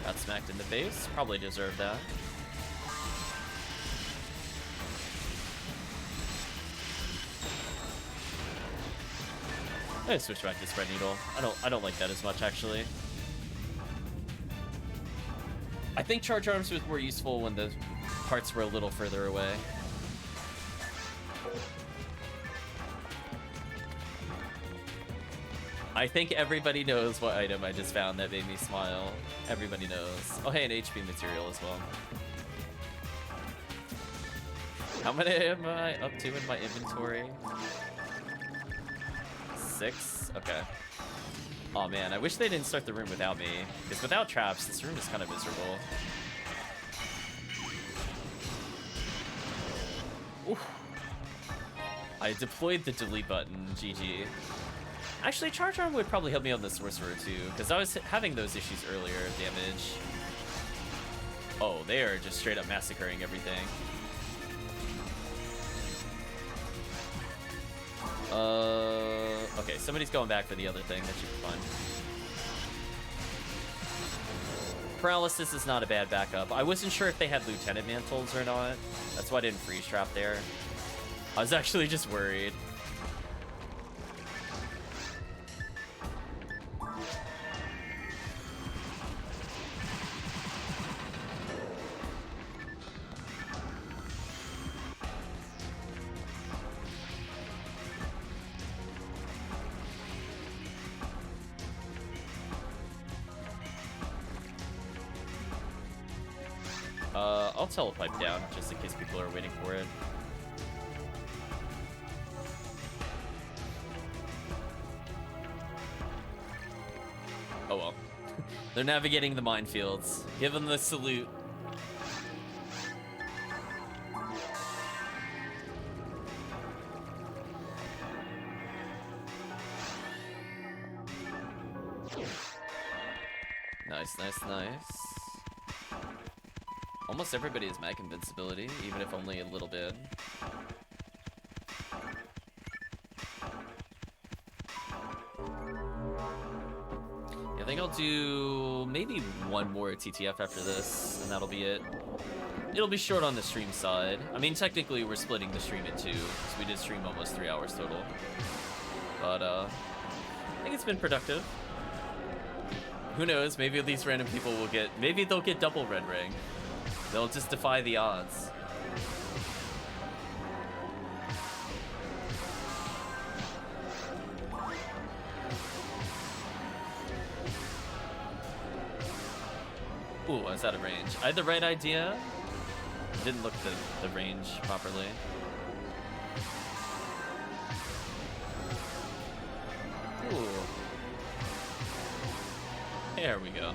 Got smacked in the face. Probably deserved that. I switch back to spread needle. I don't like that as much, actually. I think charge arms was more useful when the parts were a little further away. I think everybody knows what item I just found that made me smile. Everybody knows. Oh, hey, an HP material as well. How many am I up to in my inventory? 6? Okay. Oh man, I wish they didn't start the room without me. Because without traps, this room is kind of miserable. Oof. I deployed the delete button, GG. Actually, charge arm would probably help me on the sorcerer too, because I was having those issues earlier, damage. Oh, they are just straight up massacring everything. Okay, somebody's going back for the other thing. That should be fun. Paralysis is not a bad backup. I wasn't sure if they had lieutenant mantles or not. That's why I didn't freeze trap there. I was actually just worried. I'll telepipe down just in case people are waiting for it. Oh well. They're navigating the minefields. Give them the salute. Nice, nice, nice. Almost everybody has mag invincibility, even if only a little bit. I think I'll do maybe one more TTF after this, and that'll be it. It'll be short on the stream side. I mean, technically we're splitting the stream in two, because we did stream almost 3 hours total. But I think it's been productive. Who knows, maybe these random people will get, maybe they'll get double red ring. They'll just defy the odds. Ooh, I was out of range. I had the right idea. Didn't look the range properly. Ooh. There we go.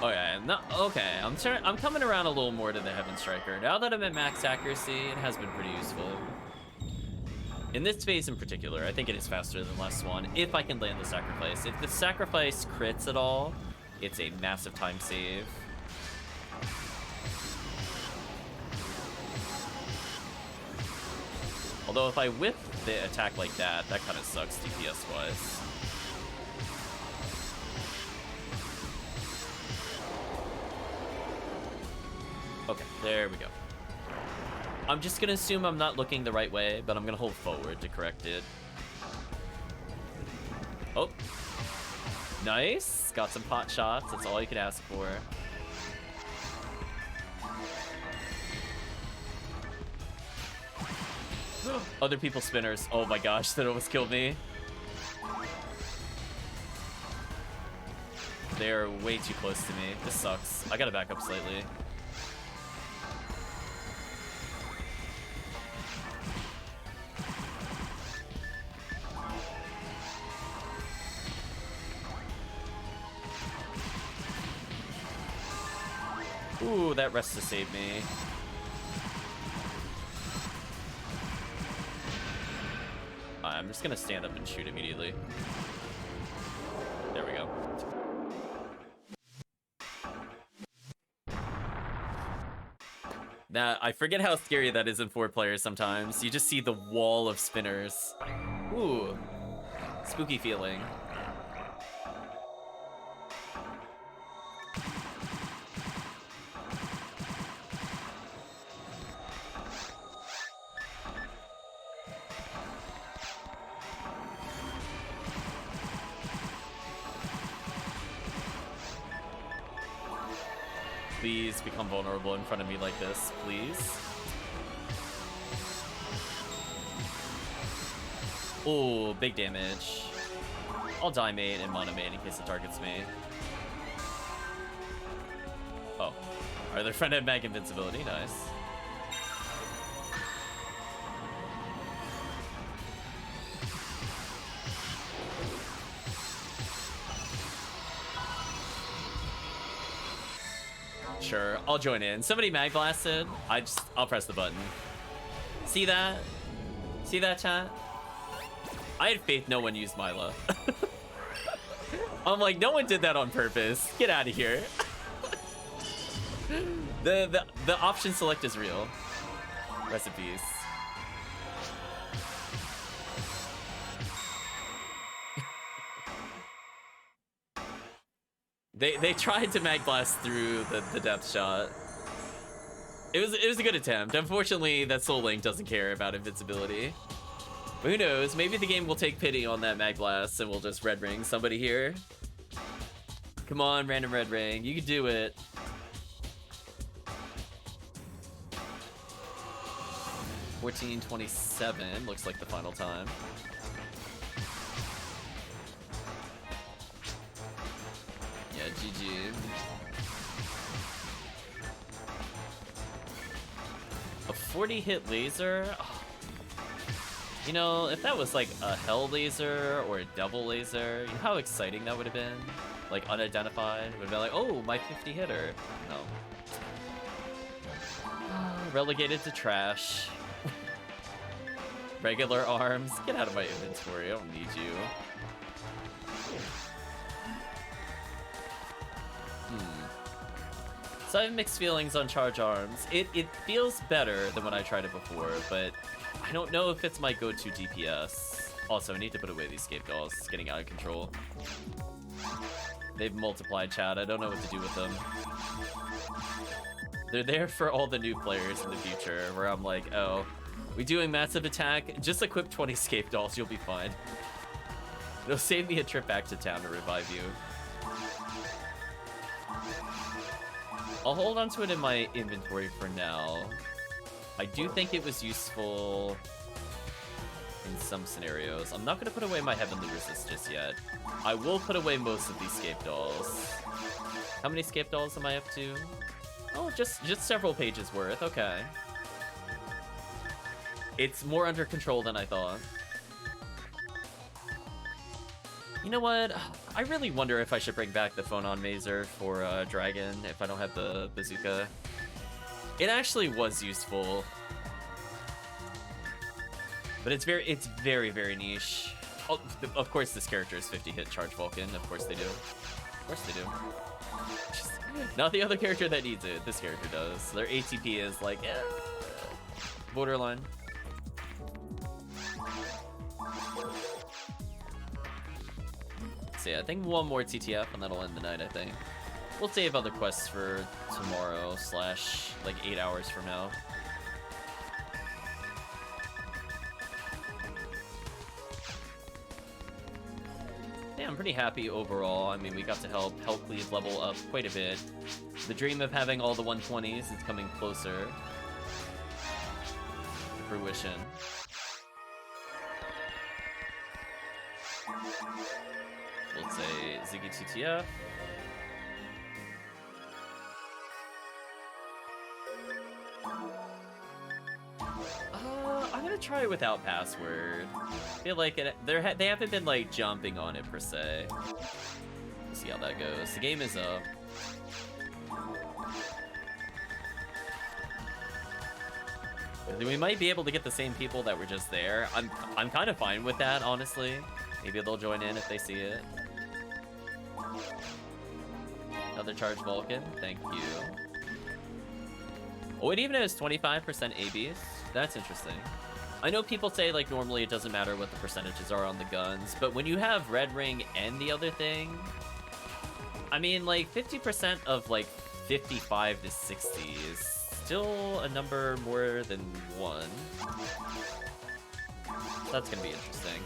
Oh yeah, no, okay. I'm coming around a little more to the Heaven Striker. Now that I'm at max accuracy, it has been pretty useful. In this phase in particular, I think it is faster than last one, if I can land the sacrifice. If the sacrifice crits at all, it's a massive time save. Although if I whip the attack like that, that kind of sucks DPS-wise. Okay, there we go. I'm just gonna assume I'm not looking the right way, but I'm gonna hold forward to correct it. Oh. Nice. Got some pot shots. That's all you could ask for. Other people's spinners. Oh my gosh, that almost killed me. They're way too close to me. This sucks. I gotta back up slightly. Ooh, that rest to save me. I'm just gonna stand up and shoot immediately. There we go. Now, I forget how scary that is in 4 players sometimes. You just see the wall of spinners. Ooh. Spooky feeling. Please become vulnerable in front of me like this, please. Ooh, big damage. I'll die mate and mono mate in case it targets me. Oh. Our other friend had mag invincibility, nice. Sure, I'll join in. Somebody mag blasted. I'll press the button. See that? See that, chat? I had faith no one used Myla. I'm like, no one did that on purpose. Get out of here. The option select is real. Recipes. They tried to mag blast through the depth shot. It was a good attempt. Unfortunately, that Soul Link doesn't care about invincibility. But who knows? Maybe the game will take pity on that mag blast and we'll just red ring somebody here. Come on, random red ring. You can do it. $14.27 looks like the final time. Yeah, GG. A 40-hit laser? Oh. You know, if that was like a hell laser or a devil laser, you know how exciting that would have been? Like unidentified? Would have been like, oh, my 50 hitter. No. Relegated to trash. Regular arms. Get out of my inventory. I don't need you. So I have mixed feelings on charge arms. It feels better than when I tried it before, but I don't know if it's my go-to DPS. Also, I need to put away these scape dolls. It's getting out of control. They've multiplied, chat. I don't know what to do with them. They're there for all the new players in the future, where I'm like, oh, we doing massive attack? Just equip 20 scape dolls, you'll be fine. It'll save me a trip back to town to revive you. I'll hold on to it in my inventory for now. I do think it was useful in some scenarios. I'm not going to put away my Heavenly Resist just yet. I will put away most of these scape dolls. How many scape dolls am I up to? Oh, just several pages worth. Okay. It's more under control than I thought. You know what? I really wonder if I should bring back the Phonon Mazer for Dragon if I don't have the bazooka. It actually was useful. But it's very, very niche. Oh, of course this character is 50 hit charge Vulcan. Of course they do. Of course they do. Just not the other character that needs it. This character does. Their ATP is like, borderline. So yeah, I think one more TTF and that'll end the night, I think. We'll save other quests for tomorrow / like 8 hours from now. Yeah, I'm pretty happy overall. I mean, we got to help HellCleave level up quite a bit. The dream of having all the 120s is coming closer to fruition. Let's say Ziggy TTF. I'm gonna try it without password. I feel like they haven't been like jumping on it per se. Let's see how that goes. The game is up. We might be able to get the same people that were just there. I'm kind of fine with that, honestly. Maybe they'll join in if they see it. Another charge Vulcan, thank you. Oh, it even has 25% ABs. That's interesting. I know people say like normally it doesn't matter what the percentages are on the guns, but when you have red ring and the other thing, I mean like 50% of like 55 to 60 is still a number more than 1. That's gonna be interesting.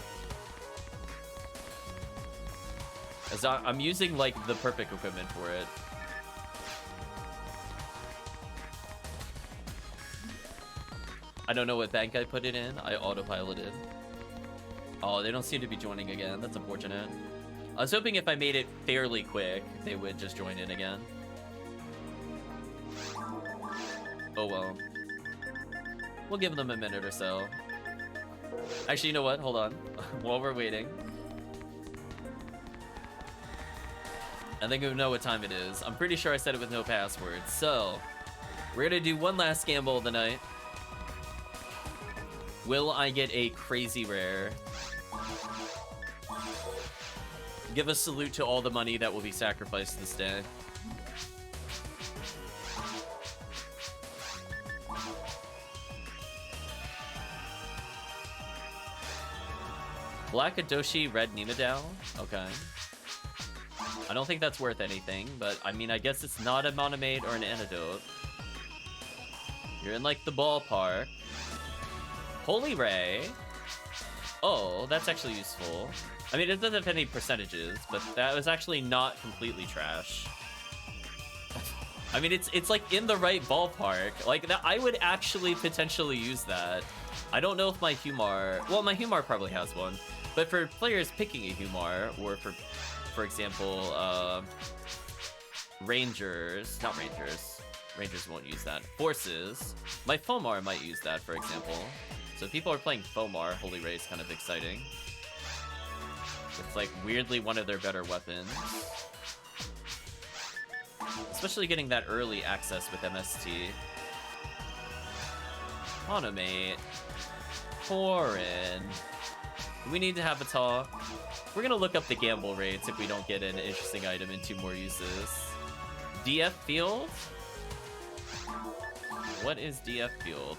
As I'm using like the perfect equipment for it. I don't know what bank I put it in. I autopiloted. Oh, they don't seem to be joining again. That's unfortunate. I was hoping if I made it fairly quick, they would just join in again. Oh well. We'll give them a minute or so. Actually, you know what? Hold on. While we're waiting. I think we know what time it is. I'm pretty sure I said it with no password. So, we're gonna do one last gamble of the night. Will I get a crazy rare? Give a salute to all the money that will be sacrificed this day. Black Adoshi, red Nemadao? Okay. I don't think that's worth anything, but I mean, I guess it's not a monomate or an antidote. You're in like the ballpark. Holy Ray. Oh, that's actually useful. I mean, it doesn't have any percentages, but that was actually not completely trash. I mean, it's like in the right ballpark. Like that, I would actually potentially use that. I don't know if my Humar, well, my Humar probably has one, but for players picking a Humar, or for example, Rangers, not Rangers. Rangers won't use that. Forces. My Fomar might use that, for example. So if people are playing Fomar, Holy Ray is kind of exciting. It's like weirdly one of their better weapons. Especially getting that early access with MST. Monomate. Foreign. We need to have a talk. We're gonna look up the gamble rates if we don't get an interesting item in 2 more uses. DF Field? What is DF Field?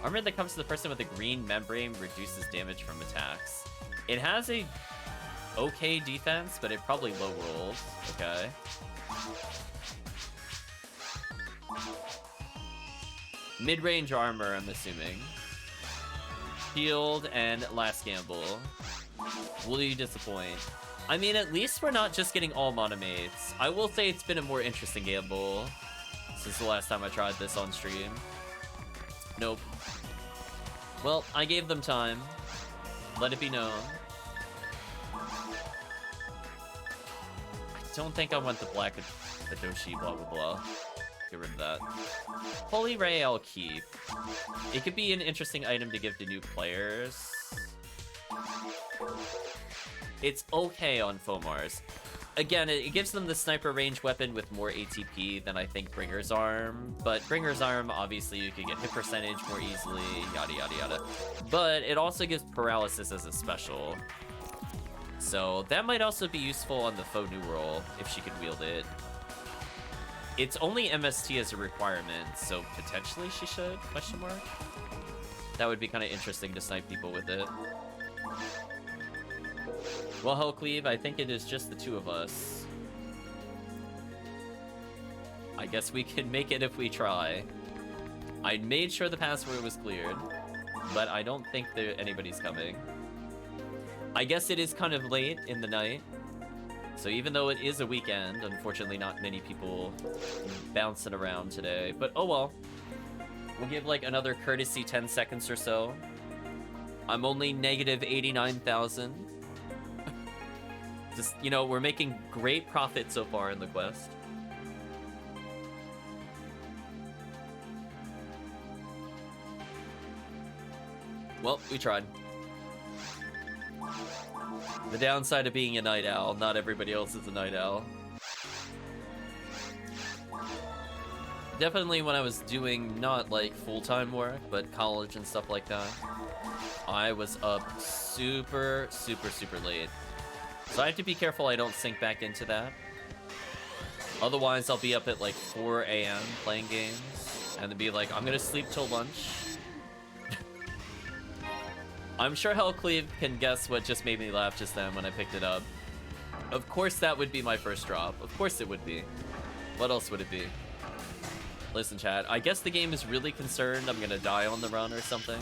Armor that comes to the person with a green membrane reduces damage from attacks. It has a okay defense, but it probably low rolls. Okay. Mid-range armor, I'm assuming. Shield and last gamble. Will you disappoint? I mean, at least we're not just getting all monomates. I will say it's been a more interesting gamble since the last time I tried this on stream. Nope. Well, I gave them time. Let it be known. I don't think I want the black Adoshi, blah blah blah. Get rid of that. Holy Ray I'll keep. It could be an interesting item to give to new players. It's okay on Fomars. Again, it gives them the sniper range weapon with more ATP than I think Bringer's Arm. But Bringer's Arm, obviously, you can get hit percentage more easily, yada yada yada. But it also gives paralysis as a special. So that might also be useful on the Faux New Roll if she could wield it. It's only MST as a requirement, so potentially she should, question mark? That would be kind of interesting to snipe people with it. Well, HellCleave, I think it is just the two of us. I guess we can make it if we try. I made sure the password was cleared, but I don't think anybody's coming. I guess it is kind of late in the night, so even though it is a weekend, unfortunately not many people bouncing around today, but oh well. We'll give like another courtesy 10 seconds or so. I'm only negative 89,000. Just, you know, we're making great profit so far in the quest. Well, we tried. The downside of being a night owl, not everybody else is a night owl. Definitely when I was doing not like full-time work, but college and stuff like that, I was up super late. So I have to be careful I don't sink back into that. Otherwise, I'll be up at like 4 a.m. playing games, and then be like, I'm gonna sleep till lunch. I'm sure HellCleave can guess what just made me laugh just then when I picked it up. Of course that would be my first drop. Of course it would be. What else would it be? Listen, chat, I guess the game is really concerned I'm gonna die on the run or something.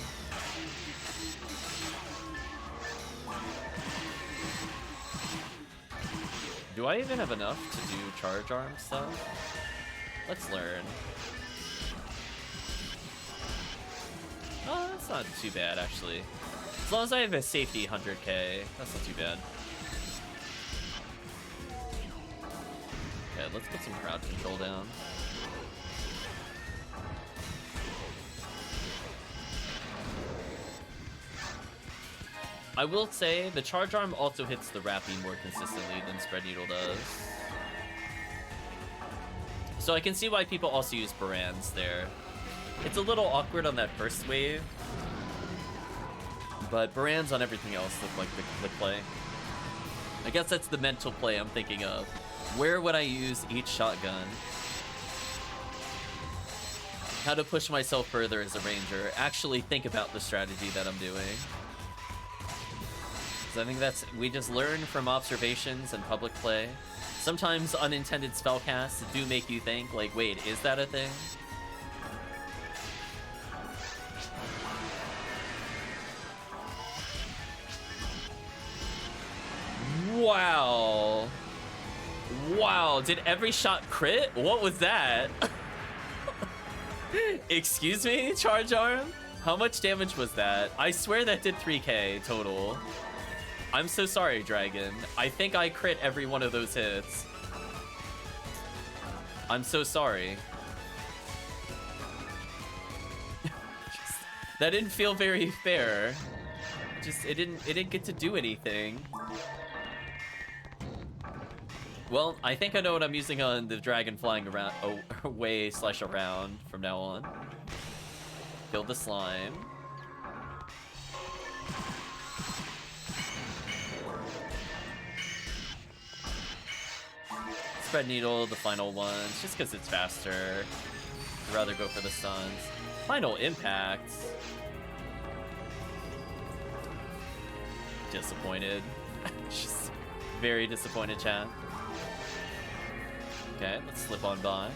Do I even have enough to do charge arm stuff? Let's learn. Oh, that's not too bad, actually. As long as I have a safety 100k, that's not too bad. Okay, let's put some crowd control down. I will say, the charge arm also hits the wrapping more consistently than Spread Needle does. So I can see why people also use Barans there. It's a little awkward on that first wave, but Barans on everything else look like the play. I guess that's the mental play I'm thinking of. Where would I use each shotgun? How to push myself further as a ranger. Actually think about the strategy that I'm doing. I think we just learn from observations and public play. Sometimes unintended spellcasts do make you think, like, wait, is that a thing? Wow. Wow, did every shot crit? What was that? Excuse me, charge arm? How much damage was that? I swear that did 3k total. I'm so sorry, Dragon. I think I crit every one of those hits. I'm so sorry. That didn't feel very fair. It didn't get to do anything. Well, I think I know what I'm using on the dragon flying around away/around from now on. Kill the slime. Spread Needle, the final ones, just because it's faster. I'd rather go for the stuns. Final Impact. Disappointed. Just very disappointed, chat. Okay, let's slip on by.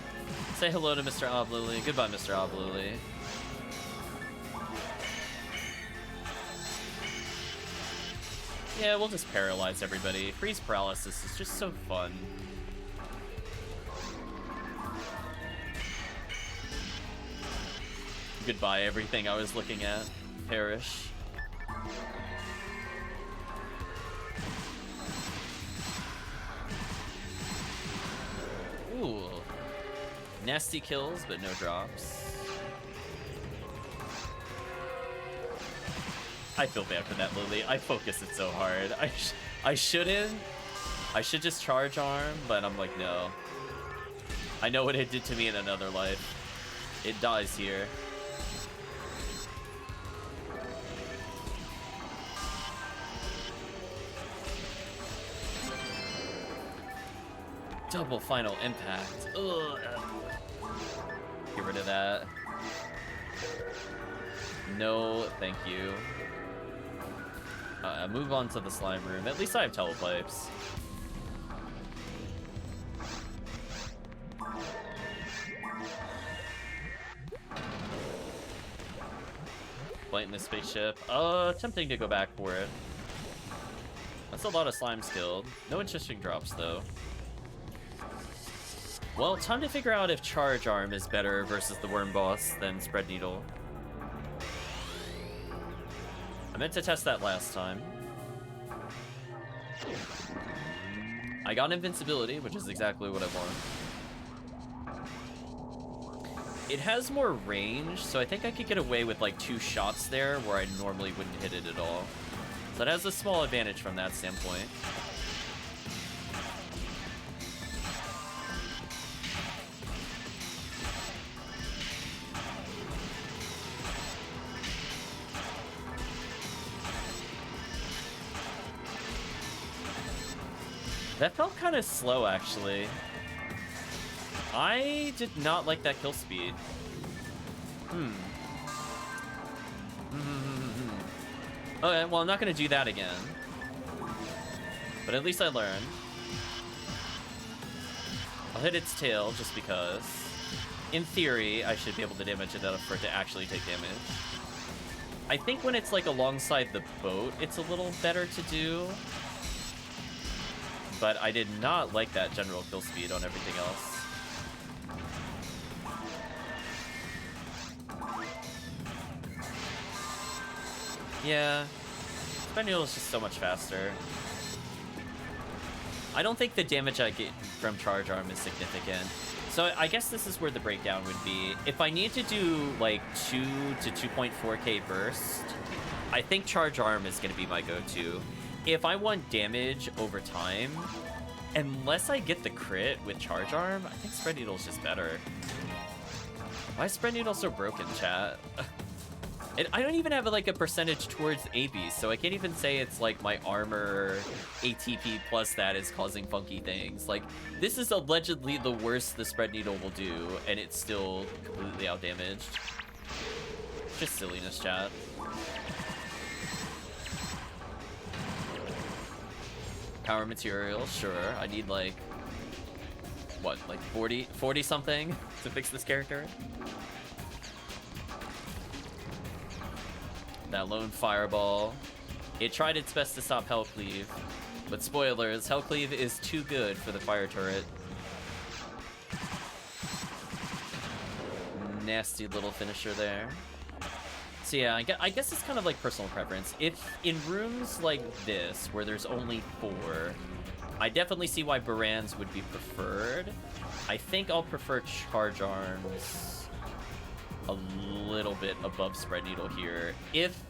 Say hello to Mr. Obluli. Goodbye, Mr. Obluli. Yeah, we'll just paralyze everybody. Freeze paralysis is just so fun. Goodbye, everything I was looking at. Perish. Ooh. Nasty kills, but no drops. I feel bad for that, Lily. I focus it so hard. I shouldn't. I should just charge arm, but I'm like, no. I know what it did to me in another life. It dies here. Double final impact. Ugh. Get rid of that. No, thank you. Move on to the slime room. At least I have telepipes. Light in the spaceship. Tempting to go back for it. That's a lot of slimes killed. No interesting drops, though. Well, time to figure out if Charge Arm is better versus the Worm Boss than Spread Needle. I meant to test that last time. I got Invincibility, which is exactly what I want. It has more range, so I think I could get away with like 2 shots there where I normally wouldn't hit it at all. So it has a small advantage from that standpoint. That felt kind of slow, actually. I did not like that kill speed. Okay, well, I'm not going to do that again. But at least I learned. I'll hit its tail just because. In theory, I should be able to damage it enough for it to actually take damage. I think when it's like alongside the boat, it's a little better to do. But I did not like that general kill speed on everything else. Yeah, Spread Needle is just so much faster. I don't think the damage I get from Charge Arm is significant. So I guess this is where the breakdown would be. If I need to do like 2 to 2.4k burst, I think Charge Arm is going to be my go-to. If I want damage over time, unless I get the crit with Charge Arm, I think Spread Needle is just better. Why is Spread Needle so broken, chat? I don't even have like a percentage towards AB, so I can't even say it's like my armor ATP plus that is causing funky things. Like, this is allegedly the worst the Spread Needle will do, and it's still completely outdamaged. Just silliness, chat. Power material, sure. I need like, what, like 40 something to fix this character? That lone fireball. It tried its best to stop HellCleave, but spoilers, HellCleave is too good for the fire turret. Nasty little finisher there. So yeah, I guess it's kind of like personal preference. If in rooms like this, where there's only 4, I definitely see why Barans would be preferred. I think I'll prefer Charge Arms a little bit above Spread Needle here, if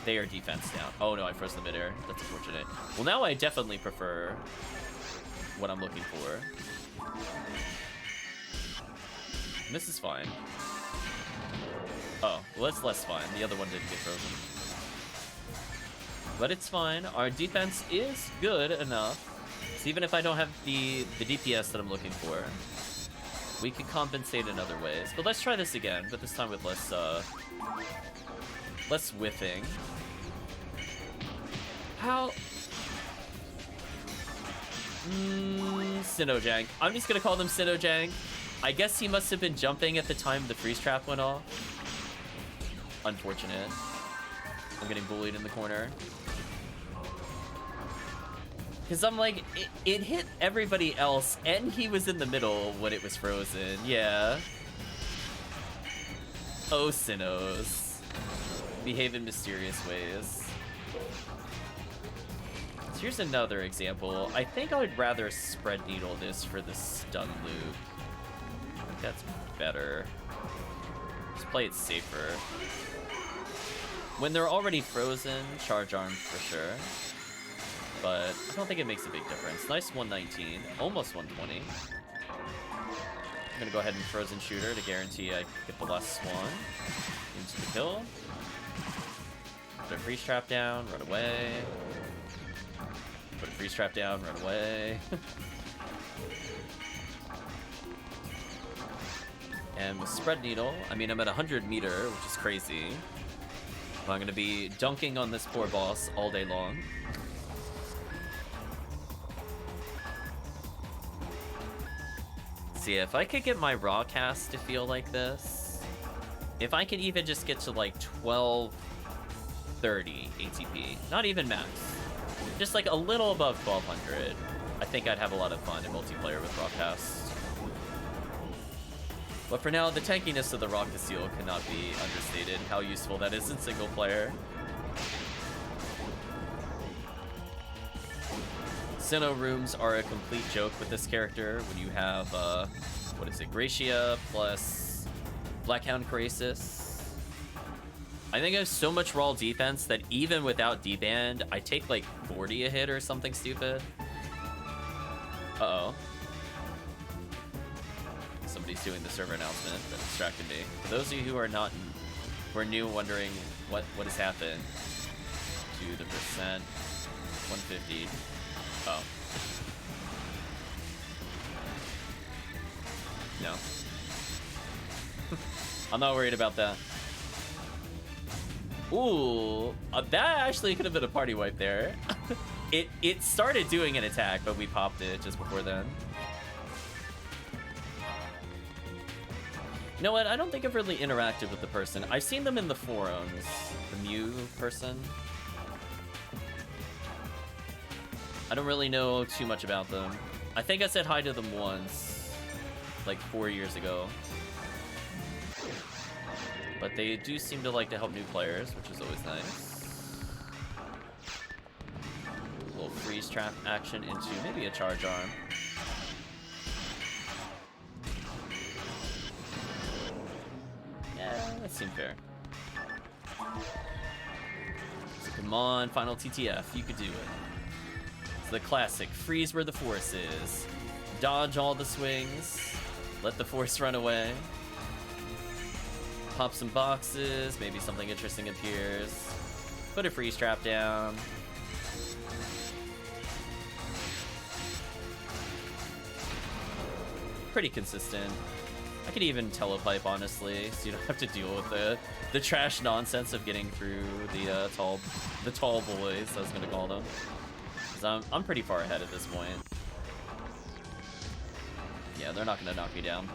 they are defense down. Oh no, I froze the midair. That's unfortunate. Well, now I definitely prefer what I'm looking for. And this is fine. Oh, well, that's less fine. The other one didn't get frozen. But it's fine. Our defense is good enough. So even if I don't have the DPS that I'm looking for, we can compensate in other ways. But let's try this again, but this time with less whiffing. How? Sinojang. I'm just gonna call them Sinojang. I guess he must have been jumping at the time the freeze trap went off. Unfortunate. I'm getting bullied in the corner. Because I'm like, it hit everybody else, and he was in the middle when it was frozen. Yeah. Oh, Sinnohs. Behave in mysterious ways. So here's another example. I think I would rather Spread Needle this for the stun loop. I think that's better. Just play it safer. When they're already frozen, Charge Arm for sure. But I don't think it makes a big difference. Nice 119, almost 120. I'm gonna go ahead and Frozen Shooter to guarantee I get the last swan into the kill. Put a freeze trap down, run away. Put a freeze trap down, run away. And with Spread Needle, I mean, I'm at 100 meter, which is crazy. I'm gonna be dunking on this poor boss all day long. See, if I could get my raw cast to feel like this, if I could even just get to like 1230 ATP, not even max, just like a little above 1200, I think I'd have a lot of fun in multiplayer with raw cast. But for now, the tankiness of the Rock to Seal cannot be understated, how useful that is in single player. Sinnoh rooms are a complete joke with this character when you have, what is it, Gracia plus Blackhound Crasis. I think I have so much raw defense that even without D-Band, I take like 40 a hit or something stupid. Uh-oh. Somebody's doing the server announcement that distracted me. For those of you who are new wondering what has happened to the percent, 150. Oh. No. I'm not worried about that. Ooh, that actually could have been a party wipe there. It started doing an attack, but we popped it just before then. You know what? I don't think I've really interacted with the person. I've seen them in the forums. The Mew person. I don't really know too much about them. I think I said hi to them once, like 4 years ago. But they do seem to like to help new players, which is always nice. A little freeze trap action into maybe a charge arm. Yeah, that seemed fair. So come on, final TTF, you could do it. It's the classic, freeze where the force is. Dodge all the swings, let the force run away. Pop some boxes, maybe something interesting appears. Put a freeze trap down. Pretty consistent. I could even telepipe, honestly, so you don't have to deal with the trash nonsense of getting through the tall boys, I was gonna call them. Because I'm pretty far ahead at this point. Yeah, they're not gonna knock me down.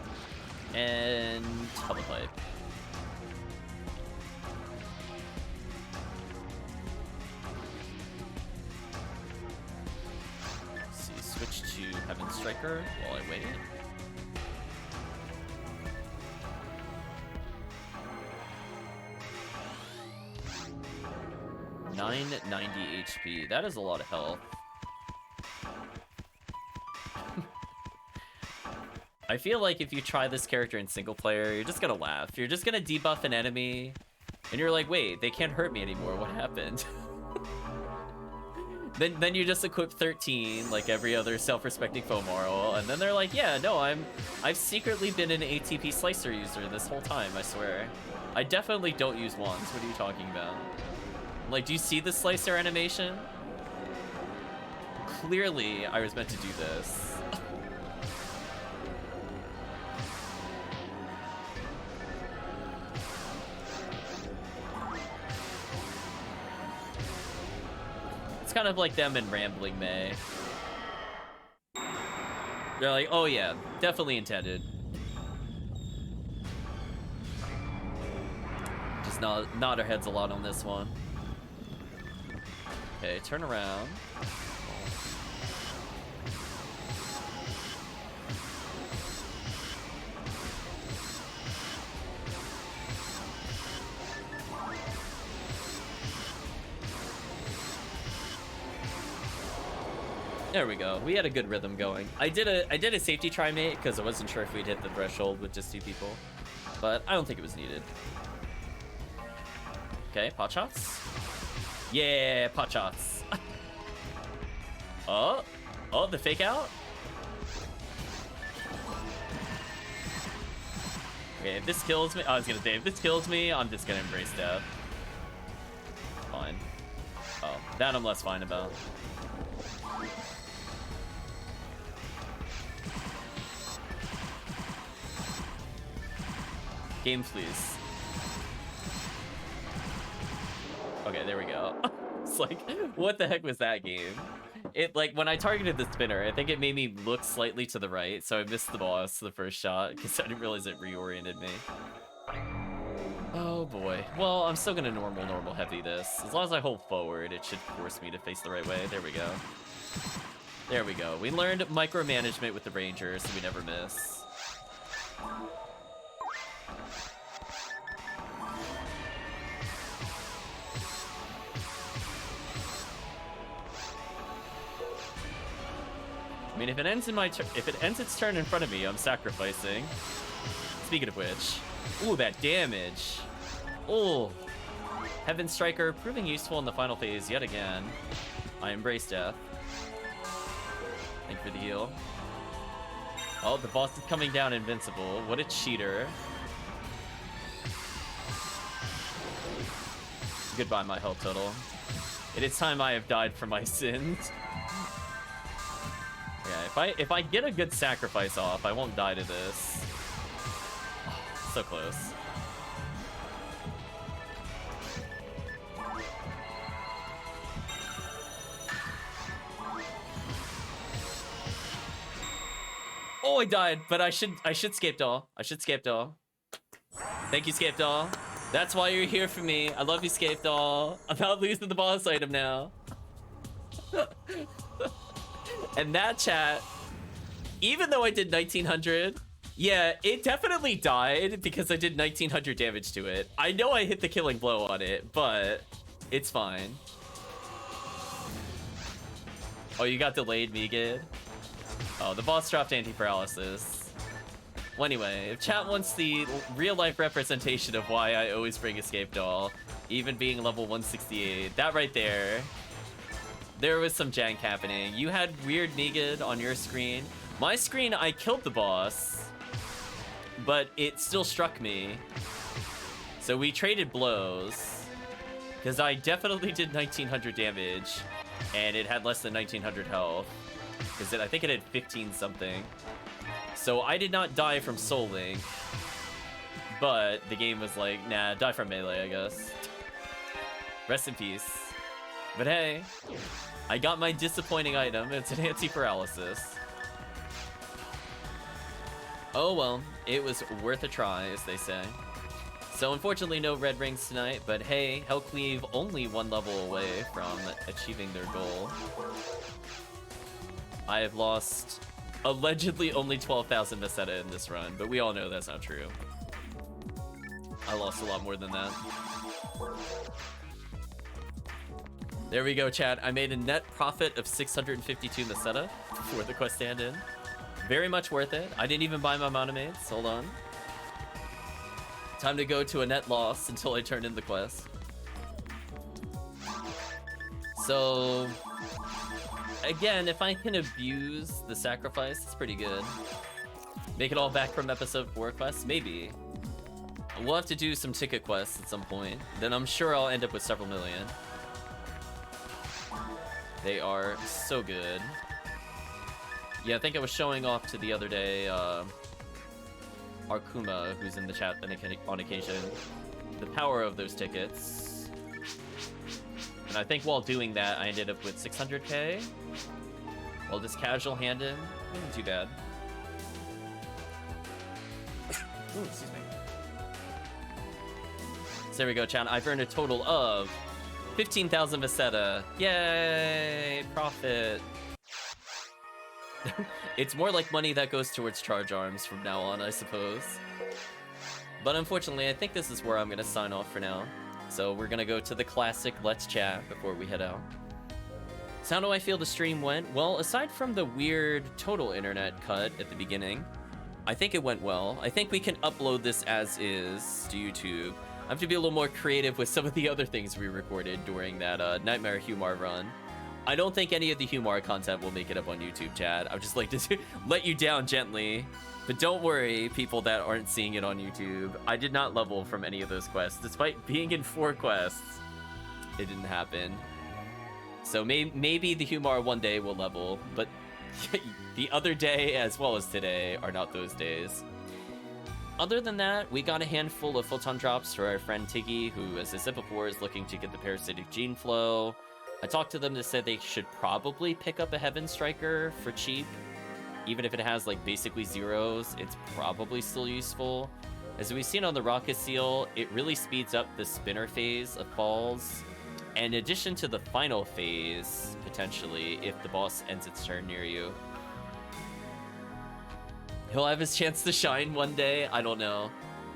And telepipe. Let's see, switch to Heaven Striker while I wait. 990 HP. That is a lot of health. I feel like if you try this character in single player, you're just gonna laugh. You're just gonna debuff an enemy, and you're like, wait, they can't hurt me anymore. What happened? Then you just equip 13 like every other self-respecting Fomoral, and then they're like, yeah, no, I've secretly been an ATP slicer user this whole time, I swear. I definitely don't use wands. What are you talking about? Like, do you see the slicer animation? Clearly, I was meant to do this. It's kind of like them in Rambling May. They're like, oh yeah, definitely intended. Just nod our heads a lot on this one. Okay, turn around. There we go. We had a good rhythm going. I did a safety try mate because I wasn't sure if we'd hit the threshold with just 2 people, but I don't think it was needed. Okay, pot shots. Yeah, pot shots. Oh, the fake out. Okay, if this kills me, I was gonna say, if this kills me, I'm just gonna embrace death. Fine. Oh, that I'm less fine about. Game, please. Okay, there we go. It's like, what the heck was that game? It, like, when I targeted the spinner, I think it made me look slightly to the right, so I missed the boss the first shot, because I didn't realize it reoriented me. Oh boy. Well, I'm still gonna normal heavy this. As long as I hold forward, it should force me to face the right way. There we go. There we go. We learned micromanagement with the Ranger, so we never miss. I mean, if it ends its turn in front of me, I'm sacrificing. Speaking of which, ooh, that damage. Ooh, Heaven Striker proving useful in the final phase yet again. I embrace death. Thank you for the heal. Oh, the boss is coming down invincible. What a cheater. Goodbye, my health total. It is time I have died for my sins. Yeah, if I get a good sacrifice off, I won't die to this. Oh, so close. Oh, I died, but I should scape doll. I should scape doll. Thank you, scape doll. That's why you're here for me. I love you, scape doll. I'm not losing the boss item now. And that, chat, even though I did 1900, yeah, it definitely died because I did 1900 damage to it. I know I hit the killing blow on it, but it's fine. Oh, you got delayed, Megid? Oh, the boss dropped anti-paralysis. Well, anyway, if chat wants the real-life representation of why I always bring Escape Doll, even being level 168, that right there, there was some jank happening. You had weird Megid on your screen. My screen, I killed the boss, but it still struck me. So we traded blows, because I definitely did 1900 damage, and it had less than 1900 health. Because I think it had 15 something. So I did not die from Soul Link, but the game was like, nah, die from melee, I guess. Rest in peace. But hey, I got my disappointing item. It's an anti-paralysis. Oh well, it was worth a try, as they say. So unfortunately no red rings tonight, but hey, HellCleave only one level away from achieving their goal. I have lost allegedly only 12,000 Meseta in this run, but we all know that's not true. I lost a lot more than that. There we go, chat. I made a net profit of 652 Meseta for the quest stand-in. Very much worth it. I didn't even buy my monomates. Hold on. Time to go to a net loss until I turn in the quest. So again, if I can abuse the sacrifice, it's pretty good. Make it all back from episode 4 quests? Maybe. We'll have to do some ticket quests at some point. Then I'm sure I'll end up with several million. They are so good. Yeah, I think I was showing off to the other day, Arkuma, who's in the chat on occasion, the power of those tickets. And I think while doing that, I ended up with 600k. While just casual handing, wasn't too bad. Ooh, excuse me. So there we go, chat. I've earned a total of 15,000 Meseta. Yay! Profit. It's more like money that goes towards charge arms from now on, I suppose. But unfortunately, I think this is where I'm going to sign off for now. So we're going to go to the classic Let's Chat before we head out. So how do I feel the stream went? Well, aside from the weird total internet cut at the beginning, I think it went well. I think we can upload this as is to YouTube. I have to be a little more creative with some of the other things we recorded during that Nightmare Humor run. I don't think any of the Humor content will make it up on YouTube, chat. I'd just like to let you down gently. But don't worry, people that aren't seeing it on YouTube. I did not level from any of those quests. Despite being in 4 quests, it didn't happen. So maybe the Humor one day will level, but the other day as well as today are not those days. Other than that, we got a handful of photon drops for our friend Tiggy, who, as I said before, is looking to get the parasitic gene flow. I talked to them to say they should probably pick up a Heaven Striker for cheap. Even if it has like basically zeros, it's probably still useful. As we've seen on the Rocket Seal, it really speeds up the spinner phase of falls. And in addition to the final phase, potentially, if the boss ends its turn near you. He'll have his chance to shine one day, I don't know.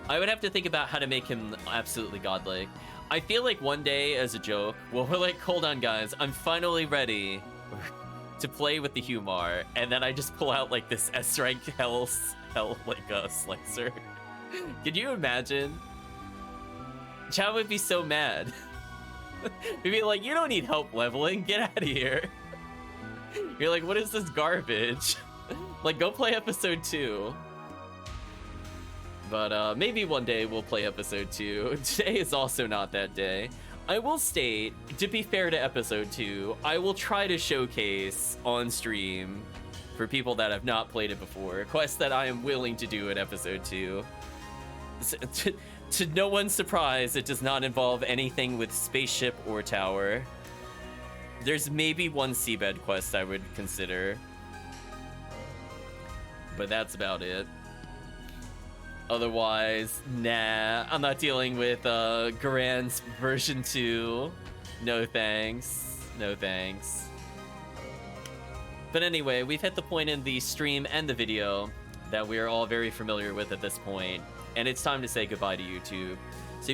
I would have to think about how to make him absolutely godlike. I feel like one day, as a joke, well, we're like, hold on guys, I'm finally ready to play with the Humar, and then I just pull out like this S-rank hell like a slicer. Could you imagine? Chad would be so mad. He'd be like, you don't need help leveling, get out of here. You're like, what is this garbage? Like, go play episode 2. But maybe one day we'll play episode 2. Today is also not that day. I will state, to be fair to episode 2, I will try to showcase on stream for people that have not played it before, quests that I am willing to do in episode 2. To no one's surprise, it does not involve anything with spaceship or tower. There's maybe one seabed quest I would consider, but that's about it. Otherwise, nah, I'm not dealing with Garan's version 2. No thanks. No thanks. But anyway, we've hit the point in the stream and the video that we are all very familiar with at this point, and it's time to say goodbye to YouTube. So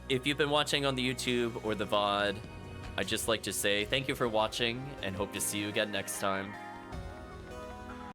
if you've been watching on the YouTube or the VOD, I'd just like to say thank you for watching and hope to see you again next time.